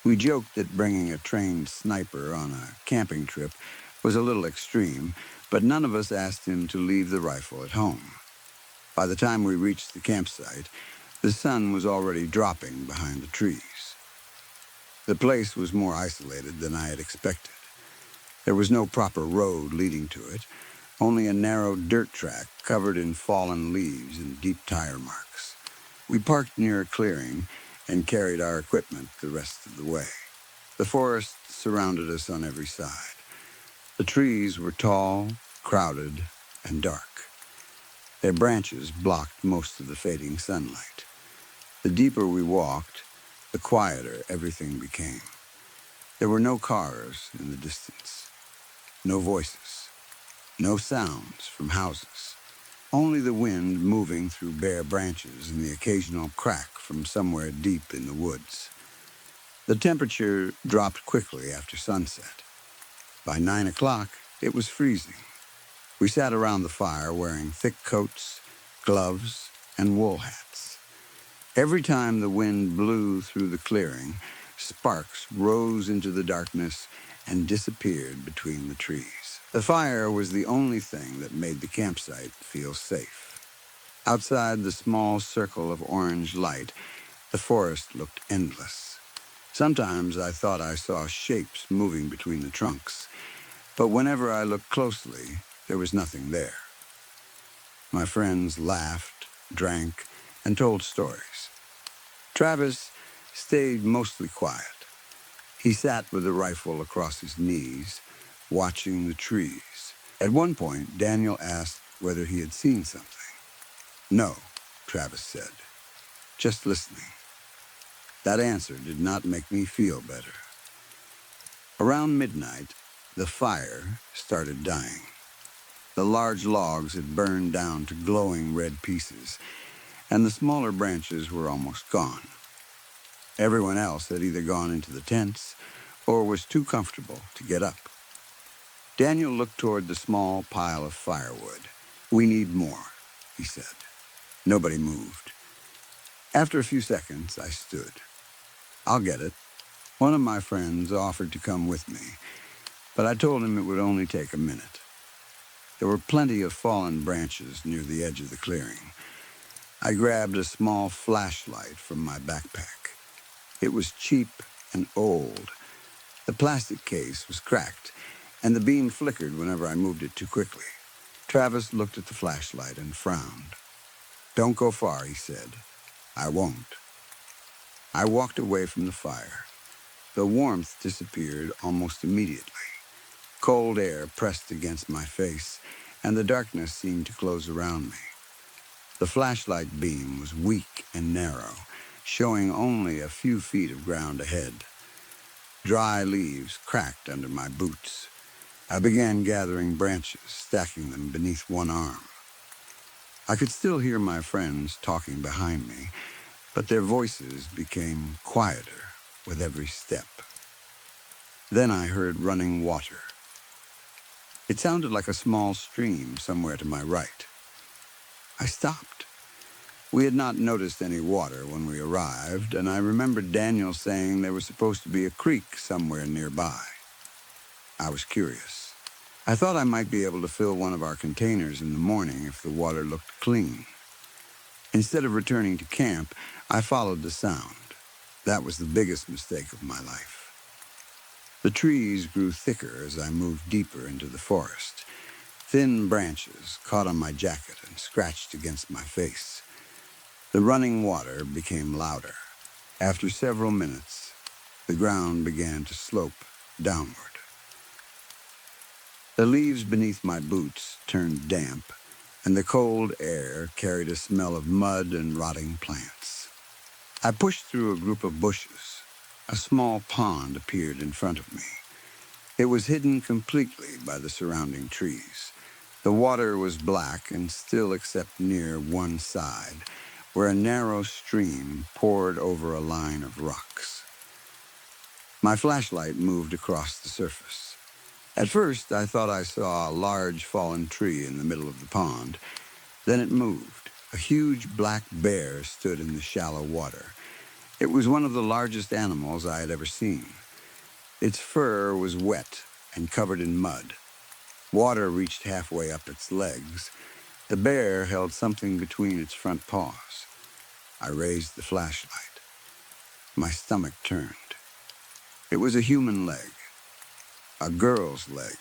We joked that bringing a trained sniper on a camping trip was a little extreme, but none of us asked him to leave the rifle at home. By the time we reached the campsite, the sun was already dropping behind the trees. The place was more isolated than I had expected. There was no proper road leading to it, only a narrow dirt track covered in fallen leaves and deep tire marks. We parked near a clearing and carried our equipment the rest of the way. The forest surrounded us on every side. The trees were tall, crowded, and dark. Their branches blocked most of the fading sunlight. The deeper we walked, the quieter everything became. There were no cars in the distance, no voices, no sounds from houses, only the wind moving through bare branches and the occasional crack from somewhere deep in the woods. The temperature dropped quickly after sunset. By 9 o'clock, it was freezing. We sat around the fire wearing thick coats, gloves, and wool hats. Every time the wind blew through the clearing, sparks rose into the darkness and disappeared between the trees. The fire was the only thing that made the campsite feel safe. Outside the small circle of orange light, the forest looked endless. Sometimes I thought I saw shapes moving between the trunks, but whenever I looked closely, there was nothing there. My friends laughed, drank, and told stories. Travis stayed mostly quiet. He sat with the rifle across his knees, watching the trees. At one point, Daniel asked whether he had seen something. No, Travis said, just listening. That answer did not make me feel better. Around midnight, the fire started dying. The large logs had burned down to glowing red pieces, and the smaller branches were almost gone. Everyone else had either gone into the tents or was too comfortable to get up. Daniel looked toward the small pile of firewood. We need more, he said. Nobody moved. After a few seconds, I stood. I'll get it. One of my friends offered to come with me, but I told him it would only take a minute. There were plenty of fallen branches near the edge of the clearing. I grabbed a small flashlight from my backpack. It was cheap and old. The plastic case was cracked, and the beam flickered whenever I moved it too quickly. Travis looked at the flashlight and frowned. Don't go far, he said. I won't. I walked away from the fire. The warmth disappeared almost immediately. Cold air pressed against my face, and the darkness seemed to close around me. The flashlight beam was weak and narrow, showing only a few feet of ground ahead. Dry leaves cracked under my boots. I began gathering branches, stacking them beneath one arm. I could still hear my friends talking behind me, but their voices became quieter with every step. Then I heard running water. It sounded like a small stream somewhere to my right. I stopped. We had not noticed any water when we arrived, and I remembered Daniel saying there was supposed to be a creek somewhere nearby. I was curious. I thought I might be able to fill one of our containers in the morning if the water looked clean. Instead of returning to camp, I followed the sound. That was the biggest mistake of my life. The trees grew thicker as I moved deeper into the forest. Thin branches caught on my jacket and scratched against my face. The running water became louder. After several minutes, the ground began to slope downward. The leaves beneath my boots turned damp, and the cold air carried a smell of mud and rotting plants. I pushed through a group of bushes. A small pond appeared in front of me. It was hidden completely by the surrounding trees. The water was black and still except near one side, where a narrow stream poured over a line of rocks. My flashlight moved across the surface. At first, I thought I saw a large fallen tree in the middle of the pond. Then it moved. A huge black bear stood in the shallow water. It was one of the largest animals I had ever seen. Its fur was wet and covered in mud. Water reached halfway up its legs. The bear held something between its front paws. I raised the flashlight. My stomach turned. It was a human leg, a girl's leg.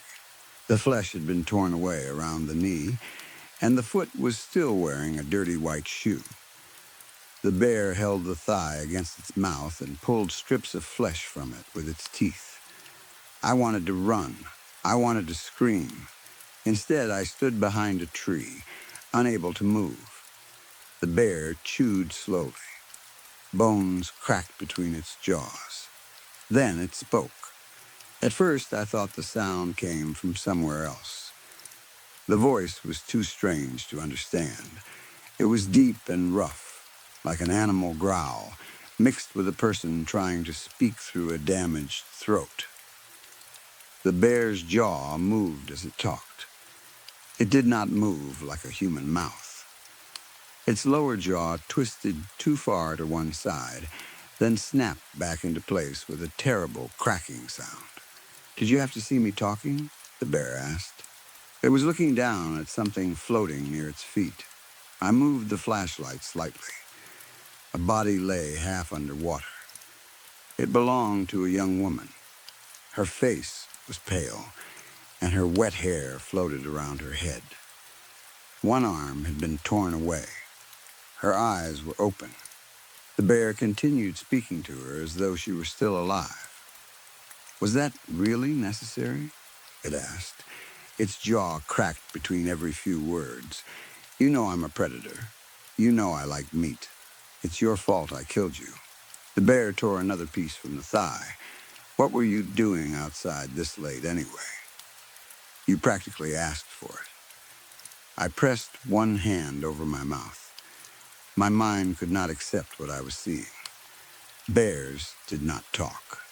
The flesh had been torn away around the knee, and the foot was still wearing a dirty white shoe. The bear held the thigh against its mouth and pulled strips of flesh from it with its teeth. I wanted to run. I wanted to scream. Instead, I stood behind a tree, unable to move. The bear chewed slowly. Bones cracked between its jaws. Then it spoke. At first, I thought the sound came from somewhere else. The voice was too strange to understand. It was deep and rough, like an animal growl, mixed with a person trying to speak through a damaged throat. The bear's jaw moved as it talked. It did not move like a human mouth. Its lower jaw twisted too far to one side, then snapped back into place with a terrible cracking sound. "Did you have to see me talking?" the bear asked. It was looking down at something floating near its feet. I moved the flashlight slightly. A body lay half underwater. It belonged to a young woman. Her face was pale, and her wet hair floated around her head. One arm had been torn away. Her eyes were open. The bear continued speaking to her as though she were still alive. "Was that really necessary?" it asked. Its jaw cracked between every few words. "You know I'm a predator. You know I like meat. It's your fault I killed you." The bear tore another piece from the thigh. "What were you doing outside this late anyway? You practically asked for it." I pressed one hand over my mouth. My mind could not accept what I was seeing. Bears did not talk.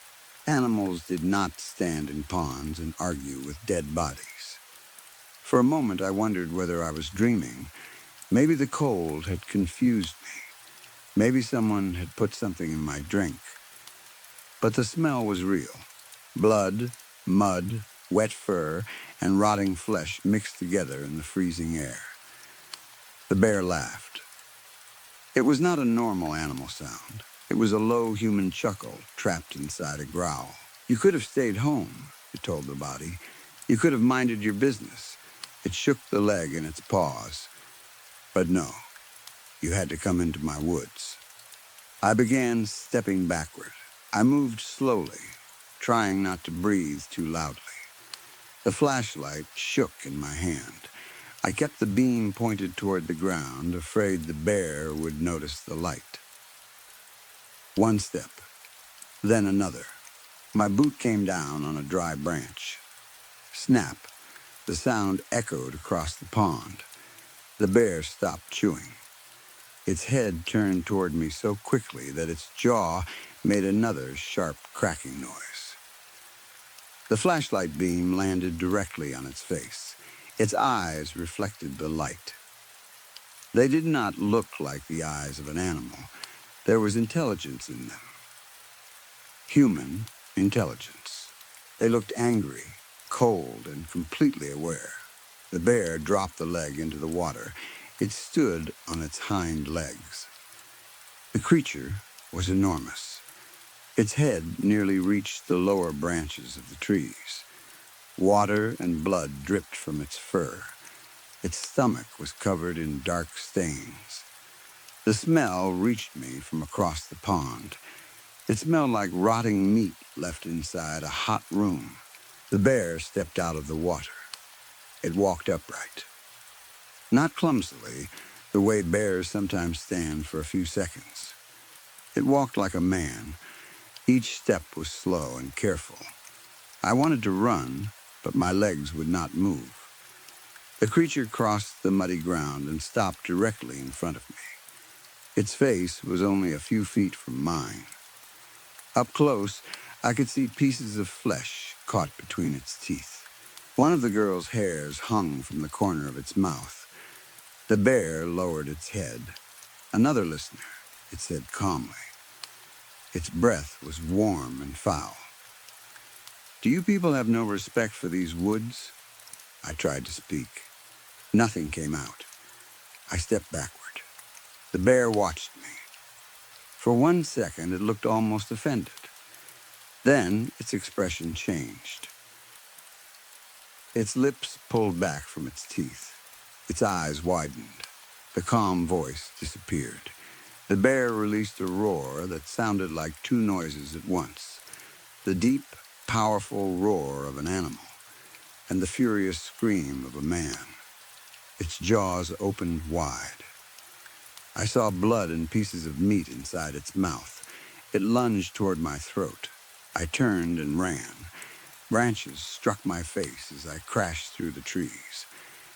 Animals did not stand in ponds and argue with dead bodies. For a moment, I wondered whether I was dreaming. Maybe the cold had confused me. Maybe someone had put something in my drink. But the smell was real. Blood, mud, wet fur, and rotting flesh mixed together in the freezing air. The bear laughed. It was not a normal animal sound. It was a low human chuckle trapped inside a growl. "You could have stayed home," it told the body. "You could have minded your business." It shook the leg in its paws. "But no, you had to come into my woods." I began stepping backward. I moved slowly, trying not to breathe too loudly. The flashlight shook in my hand. I kept the beam pointed toward the ground, afraid the bear would notice the light. One step, then another. My boot came down on a dry branch. Snap! The sound echoed across the pond. The bear stopped chewing. Its head turned toward me so quickly that its jaw made another sharp cracking noise. The flashlight beam landed directly on its face. Its eyes reflected the light. They did not look like the eyes of an animal. There was intelligence in them. Human intelligence. They looked angry, cold, and completely aware. The bear dropped the leg into the water. It stood on its hind legs. The creature was enormous. Its head nearly reached the lower branches of the trees. Water and blood dripped from its fur. Its stomach was covered in dark stains. The smell reached me from across the pond. It smelled like rotting meat left inside a hot room. The bear stepped out of the water. It walked upright. Not clumsily, the way bears sometimes stand for a few seconds. It walked like a man. Each step was slow and careful. I wanted to run, but my legs would not move. The creature crossed the muddy ground and stopped directly in front of me. Its face was only a few feet from mine. Up close, I could see pieces of flesh caught between its teeth. One of the girl's hairs hung from the corner of its mouth. The bear lowered its head. "Another listener," it said calmly. Its breath was warm and foul. "Do you people have no respect for these woods?" I tried to speak. Nothing came out. I stepped backward. The bear watched me. For 1 second, it looked almost offended. Then its expression changed. Its lips pulled back from its teeth. Its eyes widened. The calm voice disappeared. The bear released a roar that sounded like two noises at once: the deep, powerful roar of an animal and the furious scream of a man. Its jaws opened wide. I saw blood and pieces of meat inside its mouth. It lunged toward my throat. I turned and ran. Branches struck my face as I crashed through the trees.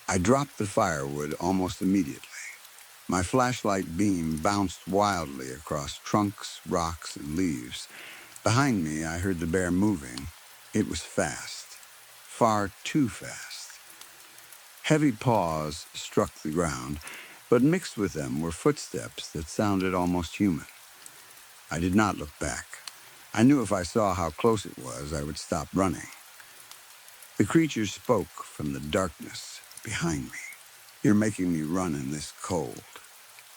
I dropped the firewood almost immediately. My flashlight beam bounced wildly across trunks, rocks, and leaves. Behind me, I heard the bear moving. It was fast. Far too fast. Heavy paws struck the ground, but mixed with them were footsteps that sounded almost human. I did not look back. I knew if I saw how close it was, I would stop running. The creature spoke from the darkness behind me. "You're making me run in this cold."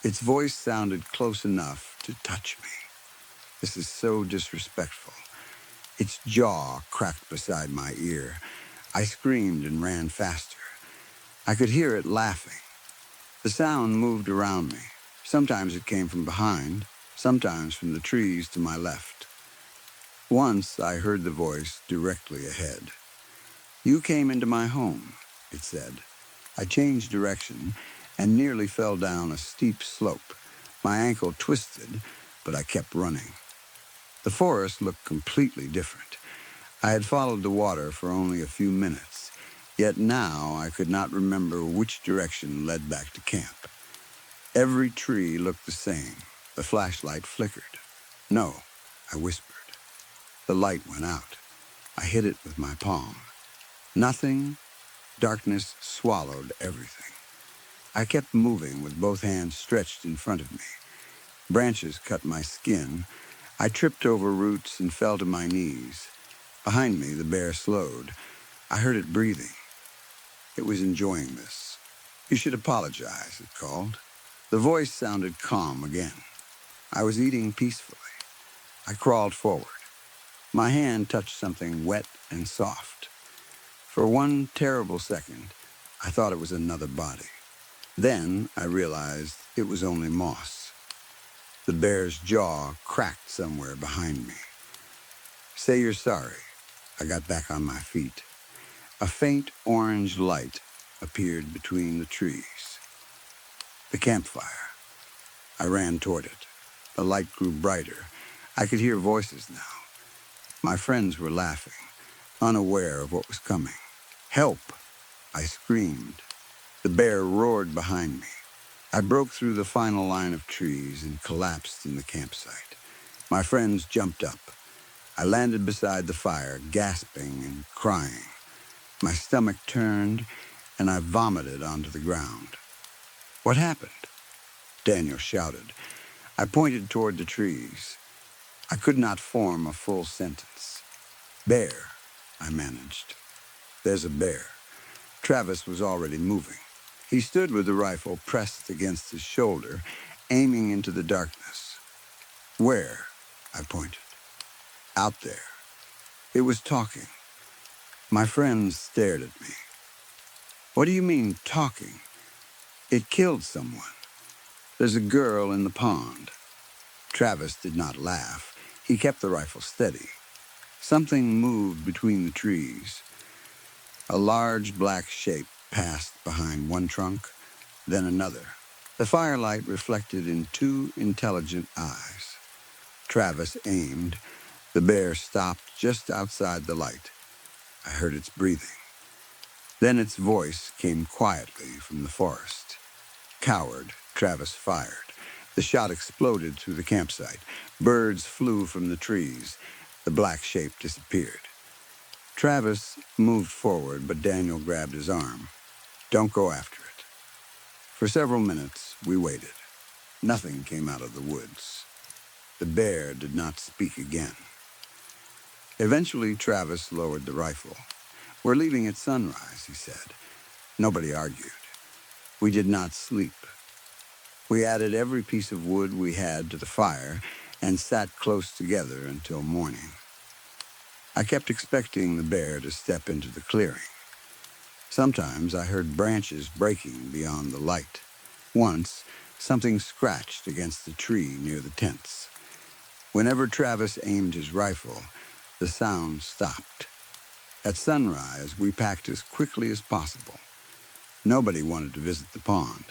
Its voice sounded close enough to touch me. "This is so disrespectful." Its jaw cracked beside my ear. I screamed and ran faster. I could hear it laughing. The sound moved around me. Sometimes it came from behind, sometimes from the trees to my left. Once I heard the voice directly ahead. "You came into my home," it said. I changed direction and nearly fell down a steep slope. My ankle twisted, but I kept running. The forest looked completely different. I had followed the water for only a few minutes, yet now I could not remember which direction led back to camp. Every tree looked the same. The flashlight flickered. "No," I whispered. The light went out. I hit it with my palm. Nothing. Darkness swallowed everything. I kept moving with both hands stretched in front of me. Branches cut my skin. I tripped over roots and fell to my knees. Behind me, the bear slowed. I heard it breathing. It was enjoying this. "You should apologize," it called. The voice sounded calm again. I was eating peacefully. I crawled forward. My hand touched something wet and soft. For one terrible second, I thought it was another body. Then I realized it was only moss. The bear's jaw cracked somewhere behind me. "Say you're sorry." I got back on my feet. A faint orange light appeared between the trees. The campfire. I ran toward it. The light grew brighter. I could hear voices now. My friends were laughing, unaware of what was coming. "Help!" I screamed. The bear roared behind me. I broke through the final line of trees and collapsed in the campsite. My friends jumped up. I landed beside the fire, gasping and crying. My stomach turned, and I vomited onto the ground. "What happened?" Daniel shouted. I pointed toward the trees. I could not form a full sentence. "Bear," I managed. "There's a bear." Travis was already moving. He stood with the rifle pressed against his shoulder, aiming into the darkness. "Where?" I pointed. "Out there." It was talking. My friends stared at me. What do you mean, talking? It killed someone. There's a girl in the pond. Travis did not laugh. He kept the rifle steady. Something moved between the trees. A large black shape passed behind one trunk, then another. The firelight reflected in two intelligent eyes. Travis aimed. The bear stopped just outside the light. I heard its breathing. Then its voice came quietly from the forest. Coward, Travis fired. The shot exploded through the campsite. Birds flew from the trees. The black shape disappeared. Travis moved forward, but Daniel grabbed his arm. Don't go after it. For several minutes, we waited. Nothing came out of the woods. The bear did not speak again. Eventually, Travis lowered the rifle. We're leaving at sunrise, he said. Nobody argued. We did not sleep. We added every piece of wood we had to the fire and sat close together until morning. I kept expecting the bear to step into the clearing. Sometimes I heard branches breaking beyond the light. Once, something scratched against the tree near the tents. Whenever Travis aimed his rifle, the sound stopped. At sunrise, we packed as quickly as possible. Nobody wanted to visit the pond.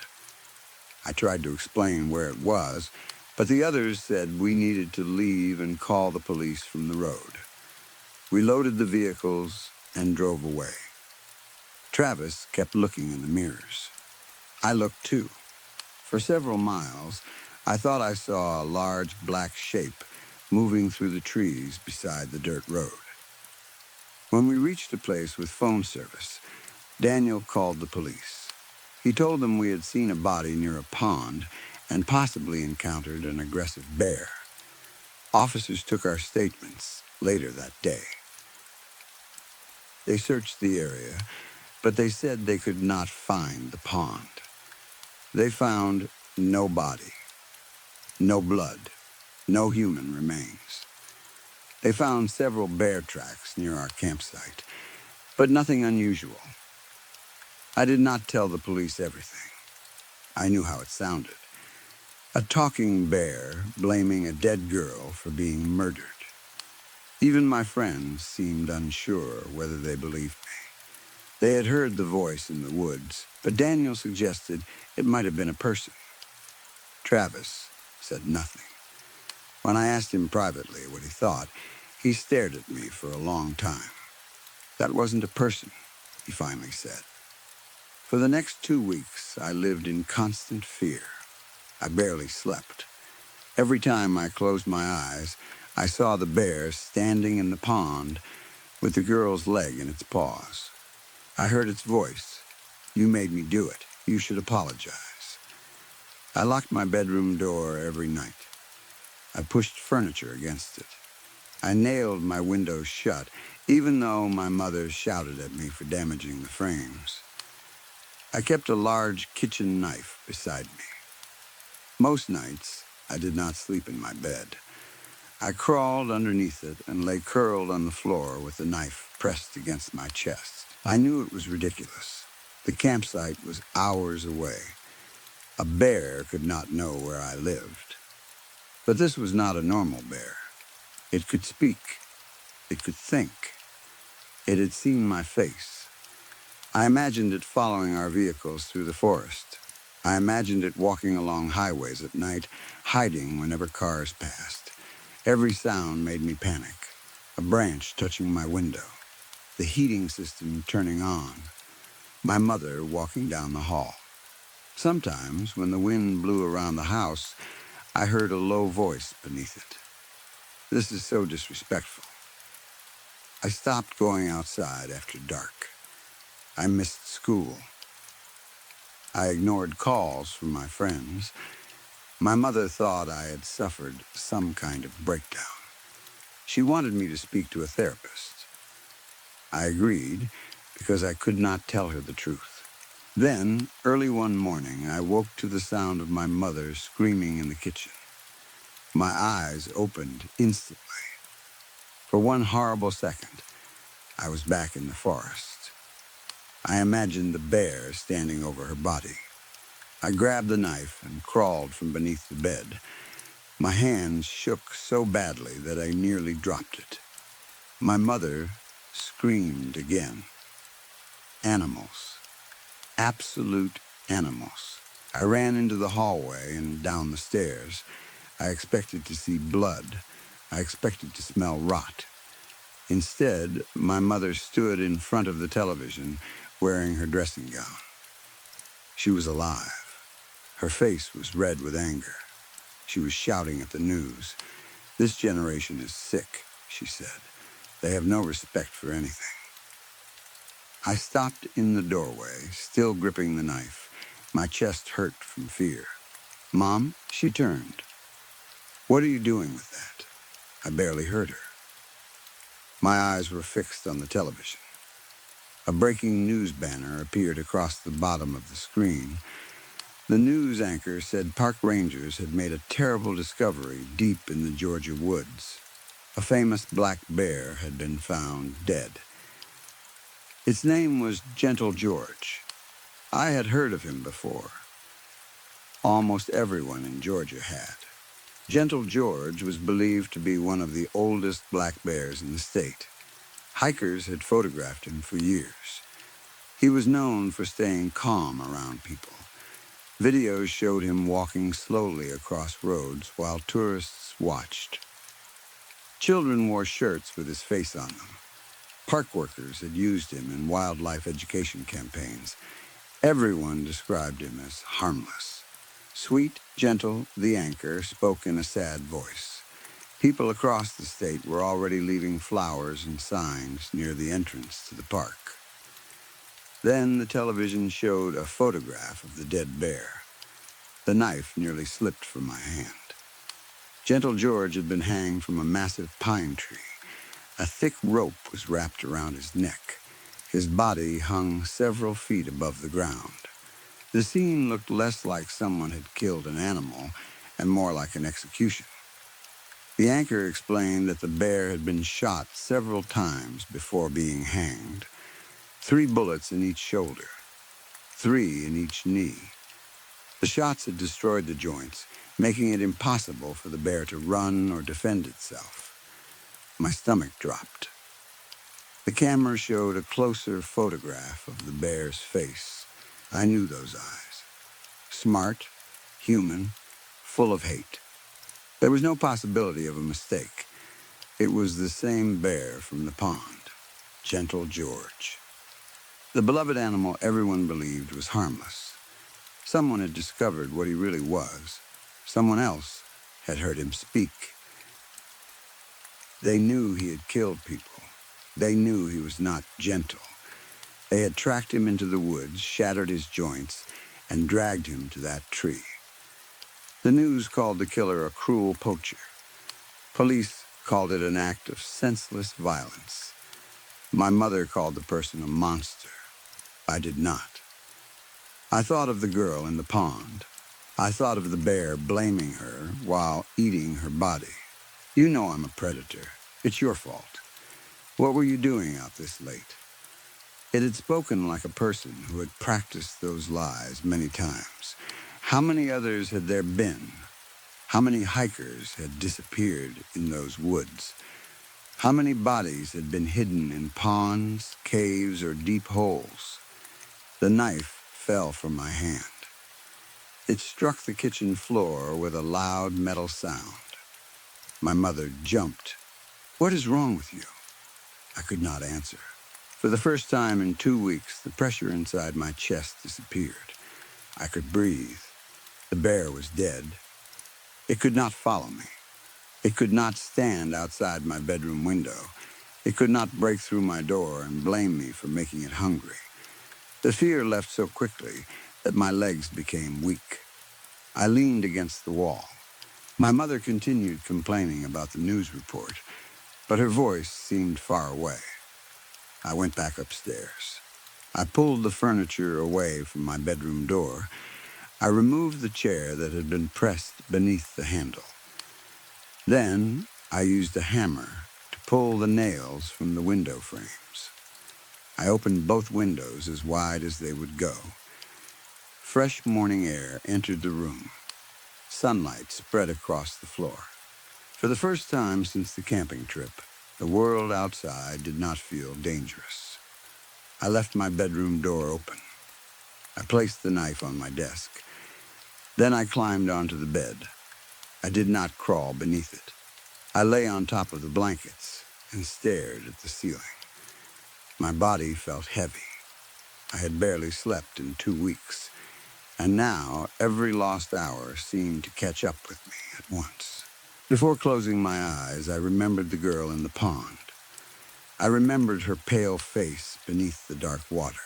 I tried to explain where it was, but the others said we needed to leave and call the police from the road. We loaded the vehicles and drove away. Travis kept looking in the mirrors. I looked too. For several miles, I thought I saw a large black shape moving through the trees beside the dirt road. When we reached a place with phone service, Daniel called the police. He told them we had seen a body near a pond and possibly encountered an aggressive bear. Officers took our statements later that day. They searched the area, but they said they could not find the pond. They found no body, no blood, no human remains. They found several bear tracks near our campsite, but nothing unusual. I did not tell the police everything. I knew how it sounded. A talking bear blaming a dead girl for being murdered. Even my friends seemed unsure whether they believed me. They had heard the voice in the woods, but Daniel suggested it might have been a person. Travis said nothing. When I asked him privately what he thought, he stared at me for a long time. That wasn't a person, he finally said. For the next 2 weeks, I lived in constant fear. I barely slept. Every time I closed my eyes, I saw the bear standing in the pond with the girl's leg in its paws. I heard its voice. You made me do it. You should apologize. I locked my bedroom door every night. I pushed furniture against it. I nailed my windows shut, even though my mother shouted at me for damaging the frames. I kept a large kitchen knife beside me. Most nights, I did not sleep in my bed. I crawled underneath it and lay curled on the floor with the knife pressed against my chest. I knew it was ridiculous. The campsite was hours away. A bear could not know where I lived. But this was not a normal bear. It could speak. It could think. It had seen my face. I imagined it following our vehicles through the forest. I imagined it walking along highways at night, hiding whenever cars passed. Every sound made me panic. A branch touching my window. The heating system turning on. My mother walking down the hall. Sometimes, when the wind blew around the house, I heard a low voice beneath it. This is so disrespectful. I stopped going outside after dark. I missed school. I ignored calls from my friends. My mother thought I had suffered some kind of breakdown. She wanted me to speak to a therapist. I agreed because I could not tell her the truth. Then, early one morning, I woke to the sound of my mother screaming in the kitchen. My eyes opened instantly. For one horrible second, I was back in the forest. I imagined the bear standing over her body. I grabbed the knife and crawled from beneath the bed. My hands shook so badly that I nearly dropped it. My mother screamed again. Animals. Absolute animals. I ran into the hallway and down the stairs. I expected to see blood. I expected to smell rot. Instead, my mother stood in front of the television, wearing her dressing gown. She was alive. Her face was red with anger. She was shouting at the news. "This generation is sick," she said. "They have no respect for anything." I stopped in the doorway, still gripping the knife. My chest hurt from fear. "Mom," she turned. "What are you doing with that?" I barely heard her. My eyes were fixed on the television. A breaking news banner appeared across the bottom of the screen. The news anchor said park rangers had made a terrible discovery deep in the Georgia woods. A famous black bear had been found dead. Its name was Gentle George. I had heard of him before. Almost everyone in Georgia had. Gentle George was believed to be one of the oldest black bears in the state. Hikers had photographed him for years. He was known for staying calm around people. Videos showed him walking slowly across roads while tourists watched. Children wore shirts with his face on them. Park workers had used him in wildlife education campaigns. Everyone described him as harmless. Sweet, Gentle, the anchor, spoke in a sad voice. People across the state were already leaving flowers and signs near the entrance to the park. Then the television showed a photograph of the dead bear. The knife nearly slipped from my hand. Gentle George had been hanged from a massive pine tree. A thick rope was wrapped around his neck. His body hung several feet above the ground. The scene looked less like someone had killed an animal and more like an execution. The anchor explained that the bear had been shot several times before being hanged. 3 bullets in each shoulder, 3 in each knee. The shots had destroyed the joints, making it impossible for the bear to run or defend itself. My stomach dropped. The camera showed a closer photograph of the bear's face. I knew those eyes. Smart, human, full of hate. There was no possibility of a mistake. It was the same bear from the pond, Gentle George. The beloved animal everyone believed was harmless. Someone had discovered what he really was. Someone else had heard him speak. They knew he had killed people. They knew he was not gentle. They had tracked him into the woods, shattered his joints, and dragged him to that tree. The news called the killer a cruel poacher. Police called it an act of senseless violence. My mother called the person a monster. I did not. I thought of the girl in the pond. I thought of the bear blaming her while eating her body. "You know I'm a predator. It's your fault. What were you doing out this late?" It had spoken like a person who had practiced those lies many times. How many others had there been? How many hikers had disappeared in those woods? How many bodies had been hidden in ponds, caves, or deep holes? The knife fell from my hand. It struck the kitchen floor with a loud metal sound. My mother jumped. "What is wrong with you?" I could not answer. For the first time in 2 weeks, the pressure inside my chest disappeared. I could breathe. The bear was dead. It could not follow me. It could not stand outside my bedroom window. It could not break through my door and blame me for making it hungry. The fear left so quickly that my legs became weak. I leaned against the wall. My mother continued complaining about the news report, but her voice seemed far away. I went back upstairs. I pulled the furniture away from my bedroom door. I removed the chair that had been pressed beneath the handle. Then I used a hammer to pull the nails from the window frames. I opened both windows as wide as they would go. Fresh morning air entered the room. Sunlight spread across the floor. For the first time since the camping trip, the world outside did not feel dangerous. I left my bedroom door open. I placed the knife on my desk. Then I climbed onto the bed. I did not crawl beneath it. I lay on top of the blankets and stared at the ceiling. My body felt heavy. I had barely slept in 2 weeks, and now every lost hour seemed to catch up with me at once. Before closing my eyes, I remembered the girl in the pond. I remembered her pale face beneath the dark water.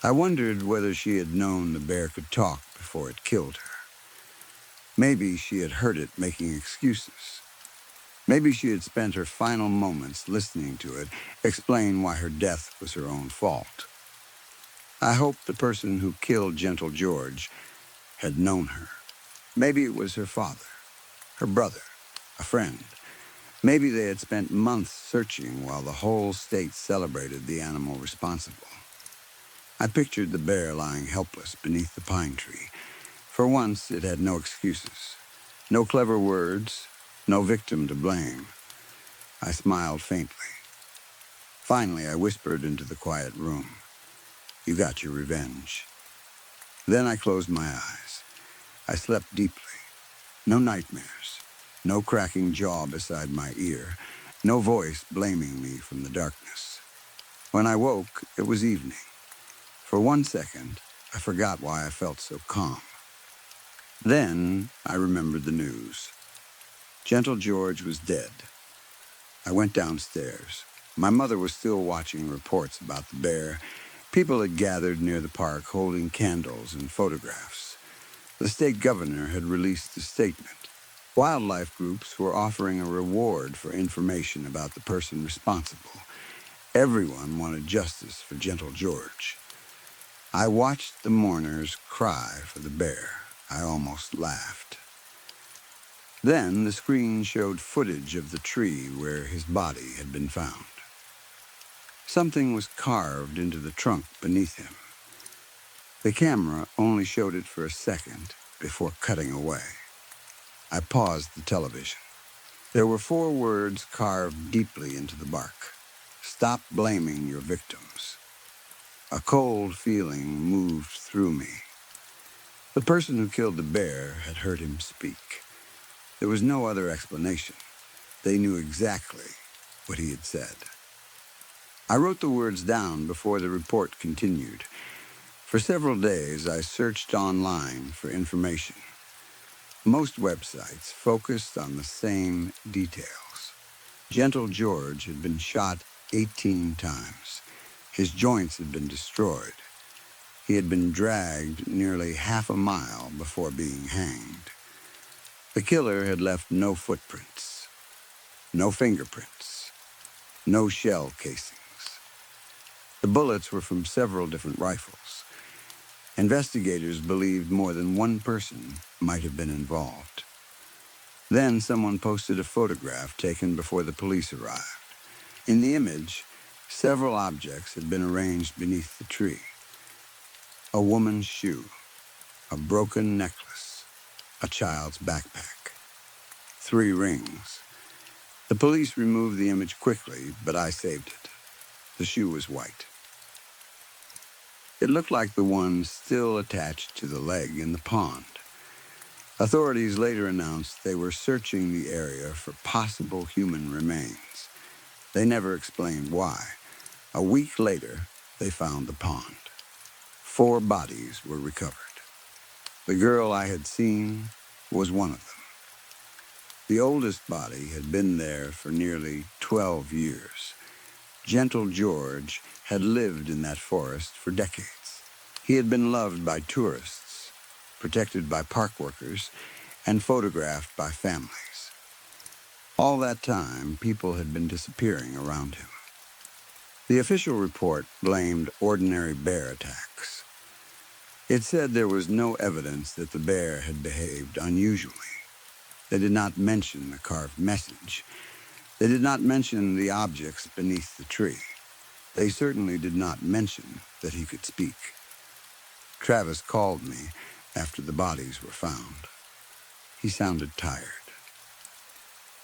I wondered whether she had known the bear could talk before it killed her. Maybe she had heard it making excuses. Maybe she had spent her final moments listening to it explain why her death was her own fault. I hoped the person who killed Gentle George had known her. Maybe it was her father, her brother, a friend. Maybe they had spent months searching while the whole state celebrated the animal responsible. I pictured the bear lying helpless beneath the pine tree. For once, it had no excuses. No clever words, no victim to blame. I smiled faintly. Finally, I whispered into the quiet room, "You got your revenge." Then I closed my eyes. I slept deeply. No nightmares. No cracking jaw beside my ear. No voice blaming me from the darkness. When I woke, it was evening. For 1 second, I forgot why I felt so calm. Then I remembered the news. Gentle George was dead. I went downstairs. My mother was still watching reports about the bear. People had gathered near the park holding candles and photographs. The state governor had released a statement. Wildlife groups were offering a reward for information about the person responsible. Everyone wanted justice for Gentle George. I watched the mourners cry for the bear. I almost laughed. Then the screen showed footage of the tree where his body had been found. Something was carved into the trunk beneath him. The camera only showed it for a second before cutting away. I paused the television. There were 4 words carved deeply into the bark. "Stop blaming your victims." A cold feeling moved through me. The person who killed the bear had heard him speak. There was no other explanation. They knew exactly what he had said. I wrote the words down before the report continued. For several days, I searched online for information. Most websites focused on the same details. Gentle George had been shot 18 times. His joints had been destroyed. He had been dragged nearly half a mile before being hanged. The killer had left no footprints, no fingerprints, no shell casings. The bullets were from several different rifles. Investigators believed more than one person might have been involved. Then someone posted a photograph taken before the police arrived. In the image, several objects had been arranged beneath the tree. A woman's shoe, a broken necklace, a child's backpack, 3 rings. The police removed the image quickly, but I saved it. The shoe was white. It looked like the one still attached to the leg in the pond. Authorities later announced they were searching the area for possible human remains. They never explained why. A week later, they found the pond. 4 bodies were recovered. The girl I had seen was one of them. The oldest body had been there for nearly 12 years. Gentle George had lived in that forest for decades. He had been loved by tourists, protected by park workers, and photographed by families. All that time, people had been disappearing around him. The official report blamed ordinary bear attacks. It said there was no evidence that the bear had behaved unusually. They did not mention the carved message. They did not mention the objects beneath the tree. They certainly did not mention that he could speak. Travis called me after the bodies were found. He sounded tired.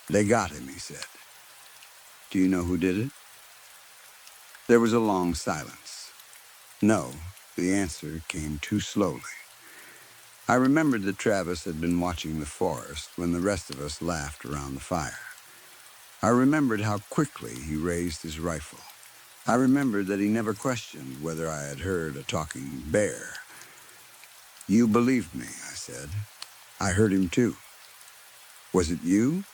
They got him, he said. Do you know who did it? There was a long silence. No, the answer came too slowly. I remembered that Travis had been watching the forest when the rest of us laughed around the fire. I remembered how quickly he raised his rifle. I remembered that he never questioned whether I had heard a talking bear. You believed me, I said. I heard him too. Was it you?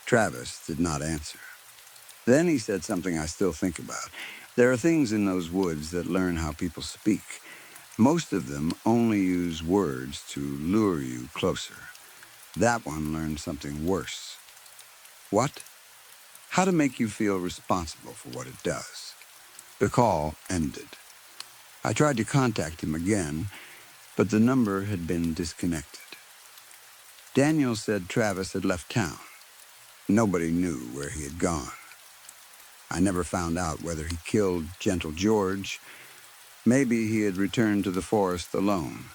Travis did not answer. Then he said something I still think about. There are things in those woods that learn how people speak. Most of them only use words to lure you closer. That one learned something worse. What? How to make you feel responsible for what it does. The call ended. I tried to contact him again, but the number had been disconnected. Daniel said Travis had left town. Nobody knew where he had gone. I never found out whether he killed Gentle George. Maybe he had returned to the forest alone.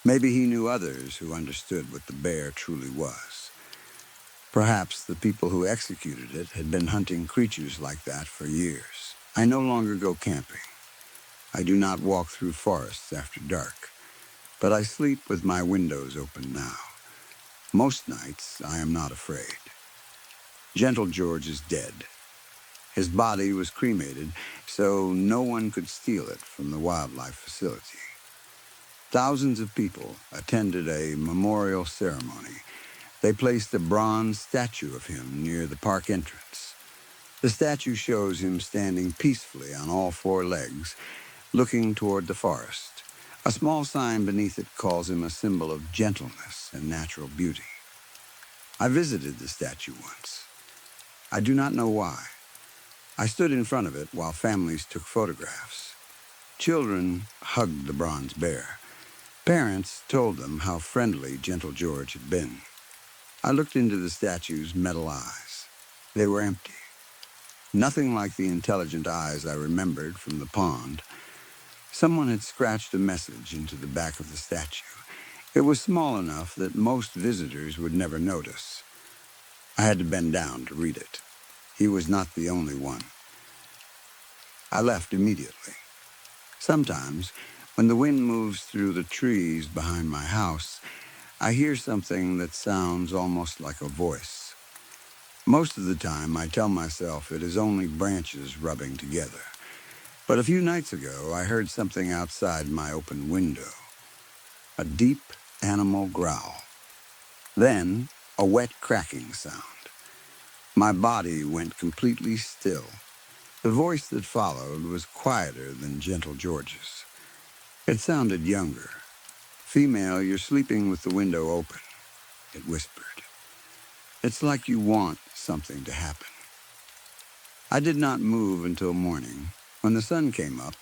Maybe he knew others who understood what the bear truly was. Perhaps the people who executed it had been hunting creatures like that for years. I no longer go camping. I do not walk through forests after dark, but I sleep with my windows open now. Most nights, I am not afraid. Gentle George is dead. His body was cremated, so no one could steal it from the wildlife facility. Thousands of people attended a memorial ceremony. They placed a bronze statue of him near the park entrance. The statue shows him standing peacefully on all four legs, looking toward the forest. A small sign beneath it calls him a symbol of gentleness and natural beauty. I visited the statue once. I do not know why. I stood in front of it while families took photographs. Children hugged the bronze bear. Parents told them how friendly Gentle George had been. I looked into the statue's metal eyes. They were empty. Nothing like the intelligent eyes I remembered from the pond. Someone had scratched a message into the back of the statue. It was small enough that most visitors would never notice. I had to bend down to read it. He was not the only one. I left immediately. Sometimes, when the wind moves through the trees behind my house, I hear something that sounds almost like a voice. Most of the time, I tell myself it is only branches rubbing together. But a few nights ago, I heard something outside my open window. A deep animal growl. Then, a wet cracking sound. My body went completely still. The voice that followed was quieter than Gentle George's. It sounded younger. Female, you're sleeping with the window open, it whispered. It's like you want something to happen. I did not move until morning. When the sun came up,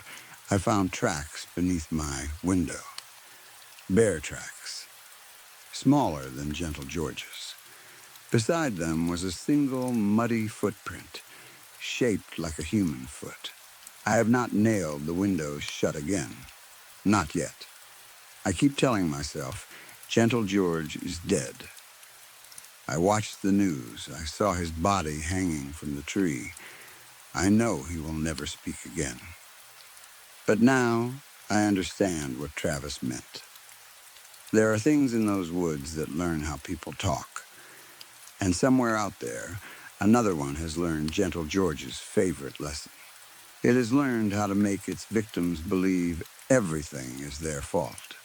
I found tracks beneath my window. Bear tracks, smaller than Gentle George's. Beside them was a single muddy footprint, shaped like a human foot. I have not nailed the windows shut again. Not yet. I keep telling myself, Gentle George is dead. I watched the news. I saw his body hanging from the tree. I know he will never speak again. But now I understand what Travis meant. There are things in those woods that learn how people talk. And somewhere out there, another one has learned Gentle George's favorite lesson. It has learned how to make its victims believe everything is their fault.